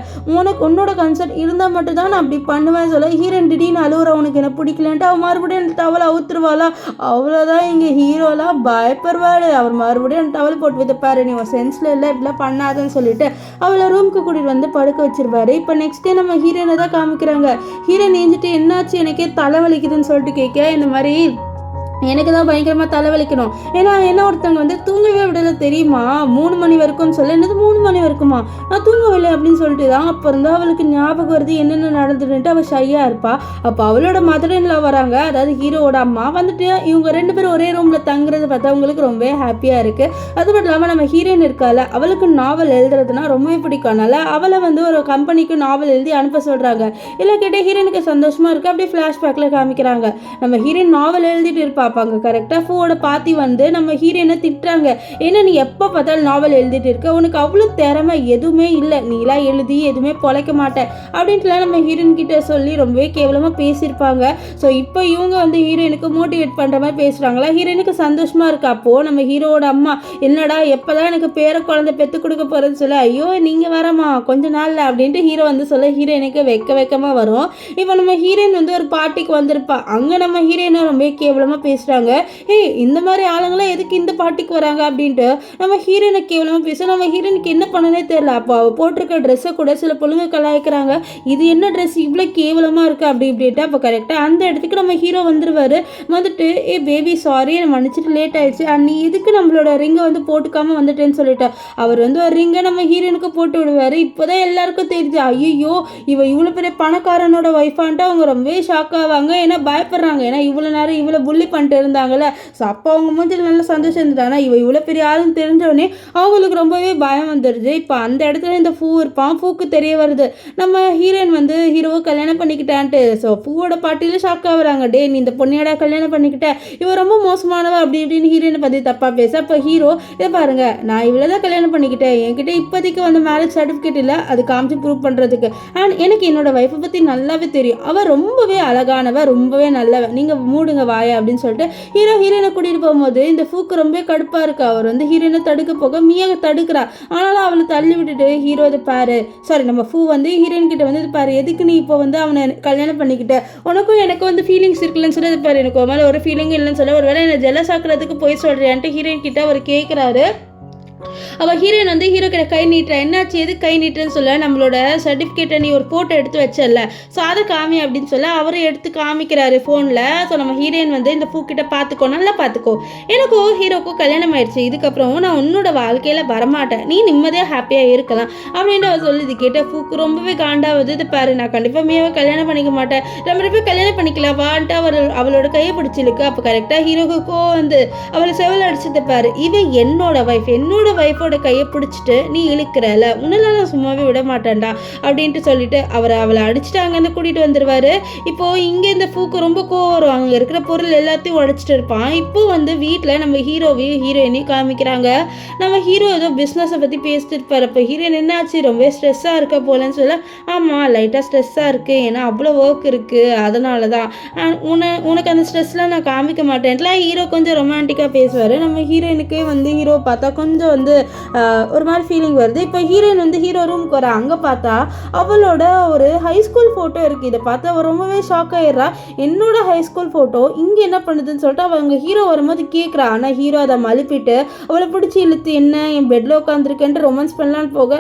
உன்னோட கன்சர்ட் இருந்தால் மட்டும்தான் நான் அப்படி பண்ணுவேன் சொல்ல, ஹீரோயின் திடீர்னு அழுகுற உனக்கு என்ன பிடிக்கலன்ட்டு அவன் மறுபடியும் அந்த டவலை அவுத்துருவாளா. அவ்வளோதான் இங்கே ஹீரோலாம் பயப்படுவாள். அவர் மறுபடியும் அந்த டவல் போட்டு வைப்பாரு, நீ உன் சென்ஸில் இல்லை இப்படிலாம் பண்ணாதுன்னு சொல்லிட்டு அவளை ரூமுக்கு கூட்டிகிட்டு வந்து படுக்க வச்சிருப்பாரு. இப்போ நெக்ஸ்ட் டே நம்ம ஹீரோயினை தான் காமிக்கிறாங்க. ஹீரோயின் ஏஞ்சிட்டு என்னாச்சு எனக்கே தலைவலிக்குதுன்னு சொல்லிட்டு கேட்க, இந்த மாதிரி எனக்கு தான் பயங்கரமாக தலைவலிக்கணும், ஏன்னா என்ன ஒருத்தவங்க வந்து தூங்கவே விடலை தெரியுமா, 3 மணி வரைக்கும்னு சொல்ல, என்னது 3 மணி வரைக்குமா, நான் தூங்கவில்லை அப்படின்னு சொல்லிட்டு தான் அப்போ இருந்தால் அவளுக்கு ஞாபகம் வருது என்னென்ன நடந்துட்டு அவள் ஷையாக இருப்பா. அப்போ அவளோட மதரின்லாம் வராங்க, அதாவது ஹீரோவோட அம்மா வந்துட்டு இவங்க 2 பேரும் ஒரே ரூமில் தங்குறத பார்த்தா அவங்களுக்கு ரொம்பவே ஹாப்பியாக இருக்குது. அது மட்டும் இல்லாமல் நம்ம ஹீரோயின் இருக்கால, அவளுக்கு நாவல் எழுதுறதுனா ரொம்பவே பிடிக்கும், அதனால் அவளை வந்து ஒரு கம்பெனிக்கு நாவல் எழுதி அனுப்ப சொல்கிறாங்க. இல்லை கேட்டால் ஹீரோயினுக்கு சந்தோஷமாக இருக்குது. அப்படியே ஃப்ளாஷ்பேக்கில் காமிக்கிறாங்க, நம்ம ஹீரோயின் நாவல் எழுதிட்டு இருப்பா. அப்போ அங்கே கரெக்டாக ஃபூவோட பாத்தி வந்து நம்ம ஹீரோயினை திட்டுறாங்க. ஏன்னா நீ எப்போ பார்த்தாலும் நாவல் எழுதிட்டு இருக்க, உனக்கு அவ்வளோ திறமை எதுவுமே இல்லை, நீலாம் எழுதி எதுவுமே பொழைக்க மாட்டேன் அப்படின்ட்டுலாம் நம்ம ஹீரோயின் கிட்ட சொல்லி ரொம்பவே கேவலமாக பேசியிருப்பாங்க. ஸோ இப்போ இவங்க வந்து ஹீரோயினுக்கு மோட்டிவேட் பண்ணுற மாதிரி பேசுகிறாங்களா. ஹீரோயினுக்கு சந்தோஷமாக இருக்கு. அப்போது நம்ம ஹீரோவோட அம்மா என்னடா எப்போதான் எனக்கு பேர குழந்தை பெற்று கொடுக்க போகிறேன்னு சொல்ல, ஐயோ நீங்கள் வரமா கொஞ்ச நாளில் அப்படின்ட்டு ஹீரோ வந்து சொல்ல ஹீரோயினுக்கு வெக்கமாக வரும். இப்போ நம்ம ஹீரோயின் வந்து ஒரு பார்ட்டிக்கு வந்திருப்பா. அங்கே நம்ம ஹீரோயினை ரொம்ப கேவலமாக பேசுகிறாங்க. ஏய் இந்த மாதிரி ஆளுங்களாம் எதுக்கு இந்த பார்ட்டிக்கு வராங்க அப்படின்ட்டு நம்ம ஹீரோயினை கேவலமாக பேச நம்ம ஹீரோயினுக்கு என்ன பண்ணனே தெரியல. அப்போ அவள் போட்டிருக்க ட்ரெஸ்ஸை கூட சில பொழுங்க கலாய்க்கிறாங்க. இது என்ன ட்ரெஸ் இவ்வளோ கேவலமாக இருக்குது அப்படி இப்படின்ட்டு. அப்போ கரெக்டாக அந்த இடத்துக்கு நம்ம ஹீரோ வந்துடுவார். வந்துட்டு ஏ பேபி சாரி என்னை மன்னிச்சிட்டு லேட் ஆயிடுச்சு, நீ இதுக்கு நம்மளோட ரிங்கை வந்து போட்டுக்காமல் வந்துட்டேன்னு சொல்லிட்டு அவர் வந்து ஒரு ரிங்கை நம்ம ஹீரோனுக்கு போட்டு விடுவார். இப்போதான் எல்லாருக்கும் தெரியுது, ஐயோ இவ்வளோ பெரிய பணக்காரனோட ஒய்ஃபான்ட்டு அவங்க ரொம்பவே ஷாக் ஆவாங்க. ஏன்னா பயப்படுறாங்க. ஏன்னா இவ்வளோ நேரம் இவ்வளோ புள்ளி பண்ணிட்டு இருந்தாங்கல்ல. ஸோ அப்போ அவங்க மூஞ்சில் நல்ல சந்தோஷம் இருந்தது. ஆனால் இவ்வளோ பெரிய ஆளுன்னு தெரிஞ்சோடனே அவங்களுக்கு ரொம்பவே பயம் வந்துடுது. இப்போ அந்த இடத்துல இந்த பூ இருப்பான். பூக்கு தெரிய வருது நம்ம ஹீரோயின் வந்து ஹீரோவை கல்யாணம் பண்ணிக்கிட்டான்ட்டு. ஸோ பூவோட பாட்டியில் ஷாக் ஆகுறாங்க. டே நீ இந்த பொண்ணையோட கல்யாணம் பண்ணிக்கிட்ட, இவ ரொம்ப மோசமானவ அப்படி இப்படின்னு ஹீரோயினை பற்றி தப்பாக பேச. அப்போ ஹீரோ இதை பாருங்க, நான் இவ்வளோ தான் கல்யாணம் பண்ணிக்கிட்டேன், என்கிட்ட இப்போதைக்கு வந்து மேரேஜ் சர்டிஃபிகேட் இல்லை, அது காமிச்சு ப்ரூவ் பண்ணுறதுக்கு. அண்ட் எனக்கு என்னோட ஒய்ஃபை பற்றி நல்லாவே தெரியும், அவள் ரொம்பவே அழகானவ, ரொம்பவே நல்லவ, நீங்கள் மூடுங்க வாய அப்படின்னு சொல்லிட்டு ஹீரோயினை கூட்டிகிட்டு போகும்போது இந்த பூக்கு ரொம்ப கடுப்பாக இருக்கு. அவர் வந்து ஹீரோயினை தடுக்க போக மியாக தடுக்கிறா. ஆனாலும் அவளை தள்ளி விட்டுட்டு ஹீரோ இது பாரு, சாரி நம்ம பூ வந்து ஹீரோயின் கிட்ட வந்து இது பாரு, எதுக்கு நீ இப்போ வந்து அவனை கல்யாணம் பண்ணிக்கிட்ட, உனக்கும் எனக்கு வந்து ஃபீலிங்ஸ் இருக்குல்லன்னு சொல்லி இது பாரு, எனக்கு மேலே ஒரு ஃபீலிங் இல்லைன்னு சொல்ல, ஒரு வேளை என்னை ஜெலஸ் ஆக்குறதுக்கு போய் சொல்கிறேன்ட்டு ஹீரோயின் கிட்ட அவர் கேட்குறாரு. அவள் ஹீரோயின் வந்து ஹீரோ கிட்ட கை நீட்டுற, என்னாச்சு எது கை நீட்டுன்னு சொல்ல, நம்மளோட சர்டிஃபிகேட்டை நீ ஒரு ஃபோட்டோ எடுத்து வச்சல, ஸோ அதை காமி அப்படின்னு சொல்ல அவரை எடுத்து காமிக்கிறாரு ஃபோனில். ஸோ நம்ம ஹீரோயின் வந்து இந்த பூக்கிட்ட பார்த்துக்கோ, நல்லா பார்த்துக்கோ, எனக்கும் ஹீரோக்கும் கல்யாணம் ஆயிடுச்சு, இதுக்கப்புறம் நான் உன்னோட வாழ்க்கையில் வரமாட்டேன், நீ நிம்மதியாக ஹாப்பியாக இருக்கலாம் அப்படின்ட்டு அவர் சொல்லிது. கேட்ட பூக்கு ரொம்பவே காண்டாவது. இது பாரு, நான் கண்டிப்பாக மீவை கல்யாணம் பண்ணிக்க மாட்டேன், நம்ம போய் கல்யாணம் பண்ணிக்கலாம் வான்ட்டு அவளோட கையை பிடிச்சிருக்கு. அப்போ கரெக்டாக ஹீரோக்கு வந்து அவளை செவல் அடிச்சது பாரு, இவன் என்னோட ஒய்ஃபோட கையை பிடிச்சிட்டு நீ இழுக்கிறல, உன்னெல்லாம் நான் சும்மாவே விட மாட்டேன்டா அப்படின்ட்டு சொல்லிட்டு அவளை அடிச்சுட்டு அங்கேருந்து கூட்டிகிட்டு வந்துடுவார். இப்போது இங்கே இந்த பூக்கு ரொம்ப கோவம், அங்கே இருக்கிற பொருள் எல்லாத்தையும் உடச்சிட்டு இருப்பான். இப்போ வந்து வீட்டில் நம்ம ஹீரோயினையும் காமிக்கிறாங்க. நம்ம ஹீரோ ஏதோ பிஸ்னஸை பற்றி பேசிட்டு இருப்பார். அப்போ ஹீரோயின் என்னாச்சு ரொம்ப ஸ்ட்ரெஸ்ஸாக இருக்க போலன்னு சொல்ல, ஆமாம் லைட்டாக ஸ்ட்ரெஸ்ஸாக இருக்குது, ஏன்னா அவ்வளோ ஒர்க் இருக்குது, அதனால தான் உனக்கு அந்த ஸ்ட்ரெஸ்லாம் நான் காமிக்க மாட்டேன்ல. ஹீரோ கொஞ்சம் ரொமான்டிக்காக பேசுவார். நம்ம ஹீரோயினுக்கு வந்து ஹீரோ பார்த்தா கொஞ்சம் வந்து ஒரு மாதிரி ஃபீலிங் வருது. இப்போ ஹீரோயின் வந்து ஹீரோ ரூமுக்கு வர, அங்கே பார்த்தா அவளோட ஒரு ஹைஸ்கூல் ஃபோட்டோ இருக்குது. இதை பார்த்து அவள் ரொம்பவே ஷாக் ஆகிடுறா. என்னோட ஹைஸ்கூல் ஃபோட்டோ இங்கே என்ன பண்ணுதுன்னு சொல்லிட்டு அவங்க ஹீரோ வரும்போது கேட்குறா. ஆனால் ஹீரோ அதை மழுப்பிட்டு அவளை பிடிச்சி இழுத்து என்ன என் பெட்டில் உட்காந்துருக்கேன்ட்டு ரொமான்ஸ் பண்ணலான்னு போக,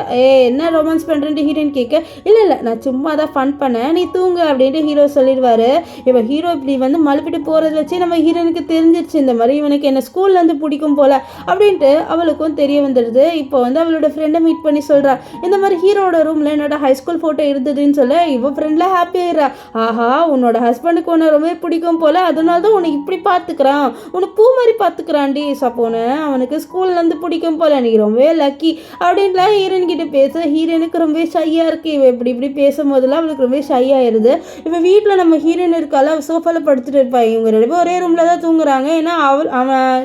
என்ன ரொமான்ஸ் பண்ணுறேன்ட்டு ஹீரோயின் கேட்க, இல்லை நான் சும்மா தான் ஃபன் பண்ணேன், நீ தூங்கு அப்படின்ட்டு ஹீரோ சொல்லிடுவார். இப்போ ஹீரோ இப்படி வந்து மழுப்பிட்டு போகிறத வச்சு நம்ம ஹீரோனுக்கு தெரிஞ்சிருச்சு, இந்த மாதிரி இவனுக்கு என்ன ஸ்கூல்லேருந்து பிடிக்கும் போல் அப்படின்ட்டு அவளுக்கும் தெரிய வந்துடுது. இப்போ வந்து அவளோட ஃப்ரெண்டை மீட் பண்ணி சொல்கிறா, இந்த மாதிரி ஹீரோட ரூமில் என்னோட ஹைஸ்கூல் ஃபோட்டோ இருந்ததுன்னு சொல்ல இவன் ஃப்ரெண்டில் ஹாப்பி ஆயிடுறா. ஆஹா உன்னோட ஹஸ்பண்டுக்கு உன்னை ரொம்ப பிடிக்கும் போல், அதனால தான் உனக்கு இப்படி பார்த்துக்கிறான், உனக்கு பூ மாதிரி பார்த்துக்கிறான்டி, சப்போன்னு அவனுக்கு ஸ்கூல்லேருந்து பிடிக்கும் போல், நீ ரொம்பவே லக்கி அப்படின்லாம் ஹீரோயின் கிட்ட பேச ஹீரோயினுக்கு ரொம்பவே ஷையாக இருக்குது. இவன் இப்படி பேசும்போதெல்லாம் அவளுக்கு ரொம்பவே ஷை ஆயிடுது. இப்போ வீட்டில் நம்ம ஹீரோயின் இருக்கால சோஃபாவில் படுத்துட்டு இருப்பாள். இவங்க ரெண்டு பேரும் ஒரே ரூமில் தான் தூங்குறாங்க. ஏன்னா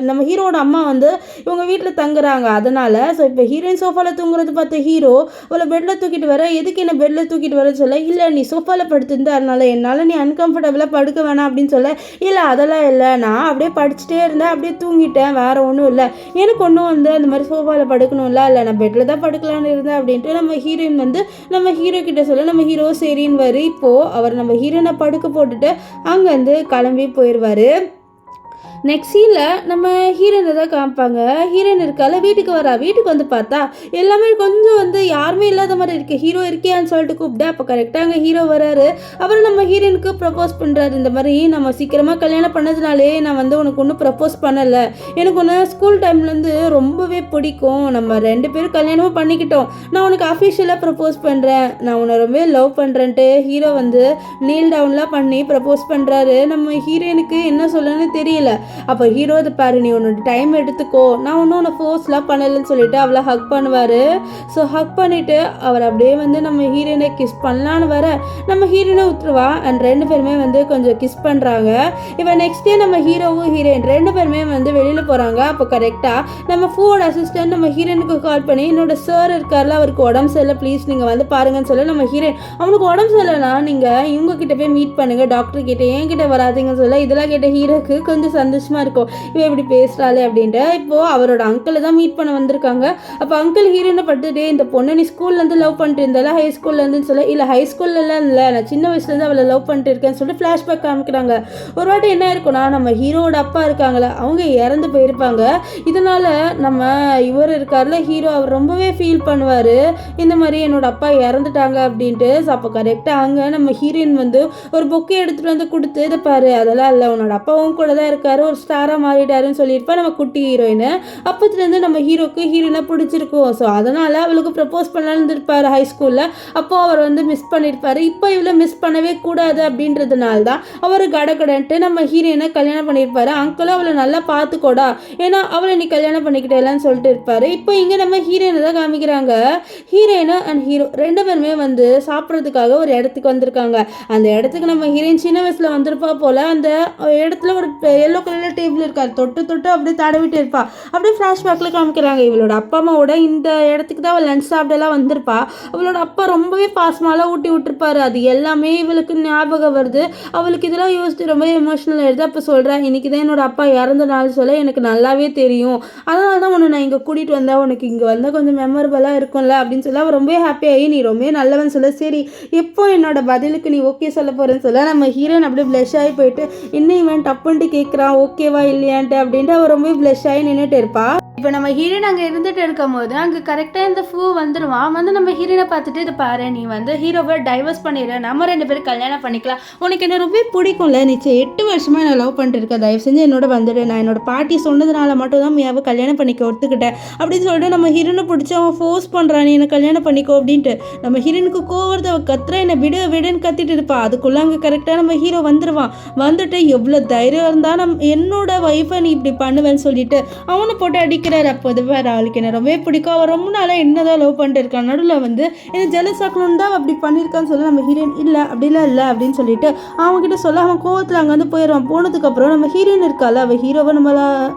நம்ம ஹீரோட அம்மா வந்து இவங்க வீட்டில் தங்குறாங்க, அதனால. ஸோ இப்போ ஹீரோயின் சோஃபாவில் தூங்குறது பார்த்த ஹீரோ அவளை பெட்டில் தூக்கிட்டு வர, எதுக்கு என்ன பெட்டில் தூக்கிட்டு வர சொல்ல, இல்லை நீ சோஃபாவில் படுத்துருந்தா அதனால என்னால் நீ அன்கம்ஃபர்டபுளாக படுக்க வேணாம் அப்படின்னு சொல்ல, இல்லை அதெல்லாம் இல்லை, நான் அப்படியே படிச்சுட்டே இருந்தேன், அப்படியே தூங்கிட்டேன், வேறு ஒன்றும் இல்லை, எனக்கு ஒன்றும் வந்து அந்த மாதிரி சோஃபாவில் படுக்கணும்ல, இல்லை நான் பெட்டில் தான் படுக்கலான்னு இருந்தேன் அப்படின்ட்டு நம்ம ஹீரோயின் வந்து நம்ம ஹீரோ கிட்ட சொல்ல, நம்ம ஹீரோ சரின்னு வரு. இப்போது அவர் நம்ம ஹீரோயினை படுக்க போட்டுட்டு அங்கேருந்து கிளம்பி போயிடுவார். நெக்ஸ்ட் சீனில் நம்ம ஹீரோயினை தான் காமிப்பாங்க. ஹீரோயின் இருக்கால வீட்டுக்கு வரா. வீட்டுக்கு வந்து பார்த்தா எல்லாமே கொஞ்சம் வந்து யாருமே இல்லாத மாதிரி இருக்குது. ஹீரோ இருக்கியான்னு சொல்லிட்டு கூப்பிட்டு அப்போ கரெக்டாக அங்கே ஹீரோ வராரு. அப்புறம் நம்ம ஹீரோயினுக்கு ப்ரப்போஸ் பண்ணுறாரு. இந்த மாதிரி நம்ம சீக்கிரமாக கல்யாணம் பண்ணதுனாலே நான் வந்து உனக்கு ஒன்றும் ப்ரப்போஸ் பண்ணலை, எனக்கு ஒன்று ஸ்கூல் டைம்லேருந்து ரொம்பவே பிடிக்கும், நம்ம 2 பேரும் கல்யாணமும் பண்ணிக்கிட்டோம், நான் உனக்கு அஃபிஷியலாக ப்ரப்போஸ் பண்ணுறேன், நான் உன்னை ரொம்பவே லவ் பண்ணுறேன்ட்டு ஹீரோ வந்து நீல் டவுன்லாம் பண்ணி ப்ரப்போஸ் பண்ணுறாரு. நம்ம ஹீரோயினுக்கு என்ன சொல்லணும்னு தெரியல. அப்போ ஹீரோ இதை பாரு, நீ உன்னோட டைம் எடுத்துக்கோ, நான் ஒன்றும் உன்னை ஃபோர்ஸ்லாம் பண்ணலைன்னு சொல்லிட்டு அவளை ஹக் பண்ணுவார். ஸோ ஹக் பண்ணிவிட்டு அவர் அப்படியே வந்து நம்ம ஹீரோயினை கிஸ் பண்ணலான்னு வர நம்ம ஹீரோயினை விட்டுருவா. அண்ட் ரெண்டு பேருமே வந்து கொஞ்சம் கிஸ் பண்ணுறாங்க. இப்போ நெக்ஸ்ட் டே நம்ம ஹீரோவும் ஹீரோயின் ரெண்டு பேருமே வந்து வெளியில் போகிறாங்க. அப்போ கரெக்டாக நம்ம ஃபோட அசிஸ்டன்ட் நம்ம ஹீரோயினுக்கு கால் பண்ணி, என்னோட சார் இருக்கார்ல, அவருக்கு உடம்பு சரியில்லை, ப்ளீஸ் நீங்கள் வந்து பாருங்கன்னு சொல்ல நம்ம ஹீரோயின், அவனுக்கு உடம்பு சரியில்லைனா நீங்கள் இவங்க கிட்ட போய் மீட் பண்ணுங்கள், டாக்டர் கிட்ட, என்கிட்ட வராதிங்கன்னு சொல்ல இதெல்லாம் கேட்ட ஹீரோக்கு கொஞ்சம் சந்தோஷமாக இருக்கும், இவன் இப்படி பேசுகிறாளே அப்படின்ட்டு. இப்போது அவரோட அங்கிளை தான் மீட் பண்ண வந்திருக்காங்க. அப்போ அங்கிள் ஹீரோயினை படுத்துட்டு, இந்த பொண்ணை நீ ஸ்கூல்லேருந்து லவ் பண்ணிட்டு இருந்தால, ஹை ஸ்கூல்லேருந்துன்னு சொல்ல, இல்லை ஹை ஸ்கூல்லலாம் இல்லை, நான் சின்ன வயசுலேருந்து அவளை லவ் பண்ணிட்டு இருக்கேன்னு சொல்லிட்டு ஃப்ளாஷ்பேக் காமிக்கிறாங்க. ஒரு வாட்டி என்ன இருக்குன்னா, நம்ம ஹீரோட அப்பா இருக்காங்களே அவங்க இறந்து போயிருப்பாங்க. இதனால் நம்ம இவர் இருக்கார்ல ஹீரோ, அவர் ரொம்பவே ஃபீல் பண்ணுவார், இந்த மாதிரி என்னோட அப்பா இறந்துட்டாங்க அப்படின்ட்டு. ஸோ அப்போ கரெக்டாக அங்கே நம்ம ஹீரோயின் வந்து ஒரு பொக்கே எடுத்துகிட்டு வந்து கொடுத்து, இதை பாரு, அதெல்லாம் இல்லை, உன்னோட அப்பாவும் கூட தான் இருக்காரு, ஒரு ஸ்டாராக மாறிட்டாருன்னு சொல்லியிருப்பா நம்ம குட்டி ஹீரோயின். அப்போத்துலேருந்து நம்ம ஹீரோக்கு ஹீரோயினை பிடிச்சிருக்கும். ஸோ அதனால் அவளுக்கு ப்ரப்போஸ் பண்ணலான்னு இருந்திருப்பார் ஹை ஸ்கூலில். அப்போது அவர் வந்து மிஸ் பண்ணியிருப்பார். இப்போ இவ்வளோ மிஸ் பண்ணவே கூடாது அப்படின்றதுனால தான் அவர் கடன்ட்டு நம்ம ஹீரோயினை கல்யாணம் பண்ணியிருப்பாரு. அங்கிளும் அவளை நல்லா பார்த்துக்கோடா, ஏன்னா அவளை நீ கல்யாணம் பண்ணிக்கிட்டேலான்னு சொல்லிட்டு இருப்பாரு. இப்போ இங்கே நம்ம ஹீரோயினை தான் காமிக்கிறாங்க. ஹீரோயின் அண்ட் ஹீரோ ரெண்டு பேருமே வந்து சாப்பிட்றதுக்காக ஒரு இடத்துக்கு வந்திருக்காங்க. அந்த இடத்துக்கு நம்ம ஹீரோயின் சின்ன வயசில் வந்திருப்பா போல். அந்த இடத்துல ஒரு எல்லோ கலரில் டேபிள் இருக்காது, தொட்டு தொட்டு அப்படியே தடவிட்டு இருப்பா. அப்படியே ஃப்ளாஷ்பேக்கில் காமிக்கிறாங்க. இவளோட அப்பா அம்மாவோட இந்த இடத்துக்கு தான் அவள் லஞ்ச் சாப்பிடலாம் வந்திருப்பா. அவளோட அப்பா ரொம்பவே பாசமாலாம் ஊட்டி விட்டுருப்பாரு. அது எல்லாமே இவளுக்கு ஞாபகம் வருது. அவளுக்கு இதெல்லாம் யோசிச்சு ரொம்ப எமோஷனல் ஆகிடுது. அப்போ சொல்கிறேன், இன்றைக்கி தான் என்னோட அப்பா இறந்த நாள் சொல்ல எனக்கு நல்லாவே தெரியும், அதனால தான் உன்னை நான் இங்கே கூட்டிகிட்டு வந்தேன், உனக்கு இங்கே வந்தால் கொஞ்சம் மெமரபுளாக இருக்கும்ல அப்படின்னு சொல்ல அவள் ரொம்ப ஹாப்பியாகி, நீ ரொம்ப நல்லவன் சொல்ல, சரி எப்போ என்னோட பதிலுக்கு நீ ஓகே சொல்ல போகிறேன்னு சொல்ல நம்ம ஹீரோயின் அப்படியே ப்ளஷ் ஆகி போயிட்டு, இன்னும் இவன் டப்புன்ட்டு கேட்குறான் ஓகேவா இல்லையான்ட்டு அப்படின்ட்டு அவள் ரொம்ப ப்ளஷ் ஆகி நின்றுட்டு இருப்பா. இப்போ நம்ம ஹீரோயின் அங்கே இருந்துட்டு இருக்கும் போது அங்கே கரெக்டாக இந்த ஃபூ வந்துடுவான். வந்து நம்ம ஹீரோயினை பார்த்துட்டு, இதை பாரு, நீ வந்து ஹீரோவை டைவர்ஸ் பண்ணிடு, நம்ம ரெண்டு பேரும் கல்யாணம் பண்ணிக்கலாம், உனக்கு என்ன ரொம்ப பிடிக்கும்ல, நீ 8 வருஷமாக நான் லவ் பண்ணிட்டு இருக்கேன், தயவு செஞ்சு என்னோட வந்துடு, நான் என்னோட பாட்டி சொன்னதுனால மட்டும் தான் மியாவை கல்யாணம் பண்ணிக்க ஒத்துக்கிட்டேன் அப்படின்னு சொல்லிட்டு நம்ம ஹீரோனை பிடிச்சி அவன் ஃபோர்ஸ் பண்ணுறான், நீ என்னை கல்யாணம் பண்ணிக்கோ அப்படின்ட்டு. நம்ம ஹீரோனுக்கு கோவத்தை அவள் கத்துற, என்னை விடுன்னு கத்திட்டு இருப்பா. அதுக்குள்ளே அங்கே கரெக்டாக நம்ம ஹீரோ வந்துடுவான். வந்துட்டு எவ்வளோ தைரியம் இருந்தால் என்னோட ஒய்ஃபை நீ இப்படி பண்ணுவேன்னு சொல்லிட்டு அவனை போட்டு அடிக்க. அப்போ வேறு அவளுக்கு என்ன ரொம்ப பிடிக்கும், அவள் ரொம்ப நாளாக என்னதான் லவ் பண்ணிட்டு இருக்கான், நடுவில் வந்து என்ன ஜெலஸ் ஆக்கணும்னு தான் அப்படி பண்ணியிருக்கான்னு சொல்ல நம்ம ஹீரோயின் இல்லை அப்படிலாம் இல்லை அப்படின்னு சொல்லிட்டு அவன்கிட்ட சொல்ல அவன் கோவத்தில் அங்கே வந்து போயிடுவான். போனதுக்கப்புறம் நம்ம ஹீரோயின் இருக்கால, அவள் ஹீரோவை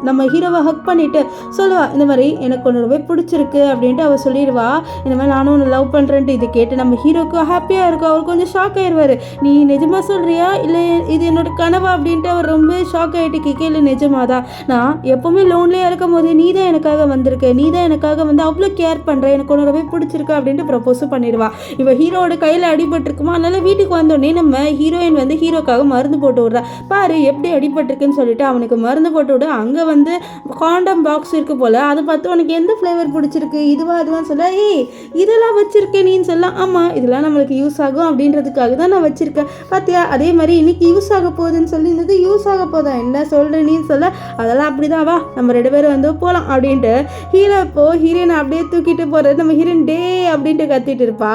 நம்ம ஹீரோவை ஹக் பண்ணிட்டு சொல்லுவா, இந்த மாதிரி எனக்கு ஒன்று ரொம்ப பிடிச்சிருக்கு அப்படின்ட்டு அவள் சொல்லிடுவா, இந்த மாதிரி நானும் ஒன்று லவ் பண்ணுறேன்ட்டு. இது கேட்டு நம்ம ஹீரோக்கு ஹாப்பியாக இருக்கும். அவர் கொஞ்சம் ஷாக் ஆயிடுவார், நீ நிஜமாக சொல்கிறியா இல்லை இது என்னோட கனவா அப்படின்ட்டு அவர் ரொம்ப ஷாக் ஆகிட்டு கேட்க, இல்லை நிஜமாதான், நான் எப்போவுமே லோன்லியாக இருக்கும் போது நீ தான் எனக்காக வந்திருக்க, நீ தான் எனக்காக வந்து அவ்வளோ கேர் பண்ணுற, எனக்கு உன்னோட போய் பிடிச்சிருக்கா அப்படின்ட்டு ப்ரப்போஸும் பண்ணிடுவா. இவள் ஹீரோட கையில் அடிபட்டிருக்குமா, அதனால வீட்டுக்கு வந்தோடனே நம்ம ஹீரோயின் வந்து ஹீரோக்காக மருந்து போட்டு விட்றா. பாரு எப்படி அடிபட்டிருக்குன்னு சொல்லிட்டு அவனுக்கு மருந்து போட்டு விட, அங்கே வந்து காண்டம் பாக்ஸ் இருக்கு போல், அதை பார்த்து உனக்கு எந்த ஃப்ளேவர் பிடிச்சிருக்கு, இதுவான்னு சொல்ல, ஏய் இதெல்லாம் வச்சிருக்கேன் நீன்னு சொல்ல, ஆமாம் இதெல்லாம் நம்மளுக்கு யூஸ் ஆகும் அப்படின்றதுக்காக தான் நான் வச்சுருக்கேன், பார்த்தியா அதே மாதிரி இன்னைக்கு யூஸ் ஆக போகுதுன்னு சொல்லி இருந்தது, யூஸ் ஆக போதா என்ன சொல்கிற நீன்னு சொல்ல, அதெல்லாம் அப்படிதான், வா நம்ம 2 பேரும் வந்து போகலாம் அப்படின்ட்டு ஹீரோ இப்போ ஹீரோயின் அப்படியே தூக்கிட்டு போகிறது. நம்ம ஹீரோயின் டே அப்படின்ட்டு கத்திட்டு இருப்பா.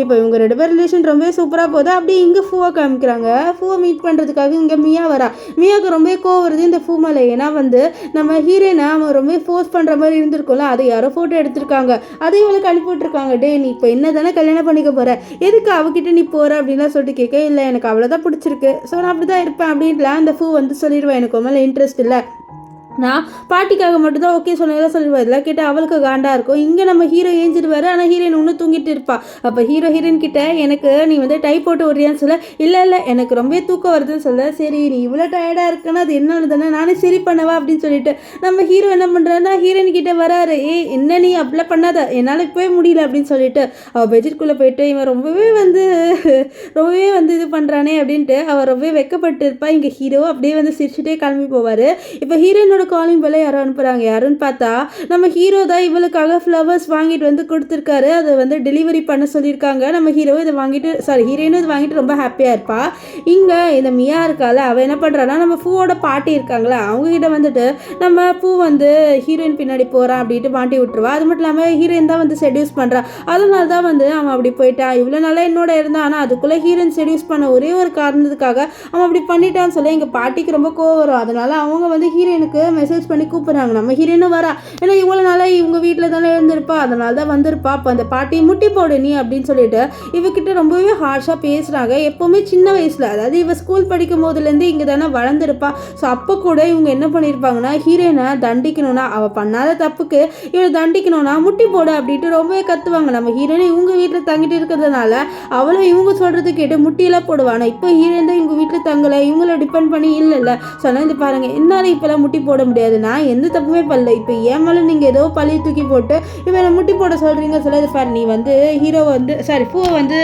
இப்போ இவங்க 2 பேர் ரிலேஷன் ரொம்பவே சூப்பராக போகுது. அப்படியே இங்கே ஃபூவை காமிக்கிறாங்க. ஃபூவை மீட் பண்ணுறதுக்காக இங்கே மியா வரா. மியாவுக்கு ரொம்ப கோவம் வருது இந்த ஃபூ மேலே. ஏன்னா வந்து நம்ம ஹீரோயினை அவன் ரொம்ப ஃபோர்ஸ் பண்ணுற மாதிரி இருந்திருக்கும்ல, அதை யாரோ ஃபோட்டோ எடுத்திருக்காங்க, அதை இவளுக்கு அனுப்பிவிட்ருக்காங்க. டே நீ இப்போ என்ன தானே கல்யாணம் பண்ணிக்க போகிற, எதுக்கு அவகிட்ட நீ போகிற அப்படின்லாம் சொல்லிட்டு கேட்க, இல்லை எனக்கு அவ்வளோதான் பிடிச்சிருக்கு, ஸோ நான் அப்படி தான் இருப்பேன் அப்படின்ட்டுலாம் அந்த ஃபூ வந்து சொல்லிடுவேன், எனக்கு மேலே இன்ட்ரெஸ்ட் இல்லை, நான் பாட்டிக்காக மட்டும்தான் ஓகே சொன்னதெல்லாம் சொல்லிடுவார். இதெல்லாம் கேட்டால் அவளுக்கு காண்டாக இருக்கும். இங்கே நம்ம ஹீரோ ஏஞ்சிடுவார், ஆனால் ஹீரோயின் இன்னும் தூங்கிட்டு இருப்பா. அப்போ ஹீரோயின் கிட்ட எனக்கு நீ வந்து டை போட்டு விட்றியான்னு சொல்ல, இல்லை எனக்கு ரொம்ப தூக்கம் வருதுன்னு சொல்ல, சரி நீ இவ்வளோ டயர்டாக இருக்குன்னா அது என்னன்னு தானே நானே சரி பண்ணவா அப்படின்னு சொல்லிட்டு நம்ம ஹீரோ என்ன பண்ணுறாருன்னா ஹீரோயின் கிட்ட வராரு, என்ன நீ அப்படிலாம் பண்ணாத, என்னால் இப்போவே முடியல அப்படின்னு சொல்லிட்டு அவள் பெட்ஷீட்குள்ளே போயிட்டு இவன் ரொம்பவே வந்து இது பண்ணுறானே அப்படின்ட்டு அவள் ரொம்பவே வெக்கப்பட்டு இருப்பா. இங்கே ஹீரோ அப்படியே வந்து சிரிச்சுட்டே கிளம்பி போவார். இப்போ ஹீரோயினோட காலிங் பெல்ல யாரோ அனுப்புகிறாங்க. யாருன்னு பார்த்தா நம்ம ஹீரோ தான் இவளுக்காக ஃப்ளவர்ஸ் வாங்கிட்டு வந்து கொடுத்துருக்காரு. அதை வந்து டெலிவரி பண்ண சொல்லியிருக்காங்க. நம்ம ஹீரோ இதை வாங்கிட்டு ஹீரோயினும் இது வாங்கிட்டு ரொம்ப ஹாப்பியாக இருப்பா. இங்கே இந்த மியா இருக்கால, அவள் என்ன பண்ணுறான்னா நம்ம பூவோட பாட்டி இருக்காங்களா அவங்ககிட்ட வந்துட்டு நம்ம பூ வந்து ஹீரோயின் பின்னாடி போகிறான் அப்படின்ட்டு மாட்டி விட்டுருவா. அது மட்டும் இல்லாமல் ஹீரோயின் தான் வந்து செடியூஸ் பண்ணுறான். அதனால தான் வந்து அவன் அப்படி போயிட்டான். இவ்வளோ நாளாக என்னோட இருந்தான், ஆனால் அதுக்குள்ளே ஹீரோயின் செடியூஸ் பண்ண ஒரே ஒரு காரணத்துக்காக அவன் அப்படி பண்ணிட்டான்னு சொல்லி எங்கள் பாட்டிக்கு ரொம்ப கோவம் வரும். அதனால அவங்க வந்து ஹீரோயினுக்கு மெசேஜ் பண்ணி கூப்பிட்றாங்க. நம்ம ஹீரோயினும் வரா, ஏன்னா இவ்வளோ நாளாக இவங்க வீட்டில் தானே இருந்திருப்பா, அதனால தான் வந்திருப்பா. அப்போ அந்த பாட்டி முட்டி போடு நீ அப்படின்னு சொல்லிட்டு இவகிட்ட ரொம்பவே ஹார்ஷாக பேசுகிறாங்க. எப்போவுமே சின்ன வயசில், அதாவது இவ ஸ்கூல் படிக்கும் போதுலேருந்து இங்கே தானே வளர்ந்துருப்பா. ஸோ அப்போ கூட இவங்க என்ன பண்ணியிருப்பாங்கன்னா ஹீரோயினை தண்டிக்கணும்னா, அவள் பண்ணாத தப்புக்கு இவளை தண்டிக்கணும்னா முட்டி போடு அப்படின்ட்டு ரொம்பவே கத்துவாங்க. நம்ம ஹீரோயின் இவங்க வீட்டில் தங்கிட்டு இருக்கிறதுனால அவளை இவங்க சொல்கிறது கேட்டு முட்டியெல்லாம் போடுவானா. இப்போ ஹீரோயின் தான் இவங்க வீட்டில் தங்கலை, இவங்கள டிபெண்ட் பண்ணி இல்லைல்ல. சொன்னால் இந்த பாருங்க, என்னால் இப்போல்லாம் முட்டி போட முடியாது, நான் எந்த தப்புமே பண்ணல, இப்போ ஏன் மேலே நீங்கள் ஏதோ பழி தூக்கி போட்டு இவனை முட்டி போட சொல்கிறீங்க சொல்ல. இது பாரு, நீ வந்து ஹீரோ வந்து பூவை வந்து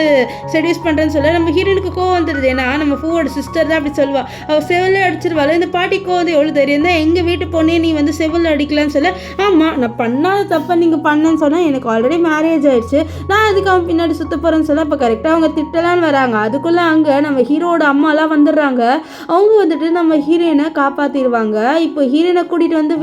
செடியூஸ் பண்ணுறேன்னு சொல்ல நம்ம ஹீரோனுக்கு கோவம் வந்துடுது. ஏன்னா நம்ம பூவோட சிஸ்டர் தான் அப்படி சொல்லுவா. அவள் செவிலில் அடிச்சிருவாள். இந்த பாட்டி கோவம் எவ்வளோ தெரியும் தான், எங்கள் வீட்டு பொண்ணே நீ வந்து செவிலில் அடிக்கலான்னு சொல்ல. ஆமாம், நான் பண்ணாத தப்பை நீங்கள் பண்ணேன்னு சொன்னால் எனக்கு ஆல்ரெடி மேரேஜ் ஆயிடுச்சு, நான் அதுக்கு அவன் பின்னாடி சுற்ற போகிறேன்னு சொல்ல. இப்போ கரெக்டாக அவங்க திட்டலான்னு வராங்க. அதுக்குள்ளே அங்கே நம்ம ஹீரோட அம்மாலாம் வந்துடுறாங்க. அவங்க வந்துட்டு நம்ம ஹீரோயினை காப்பாற்றிடுவாங்க. இப்போ ஹீரோயினை கூட்டிகிட்டு வந்து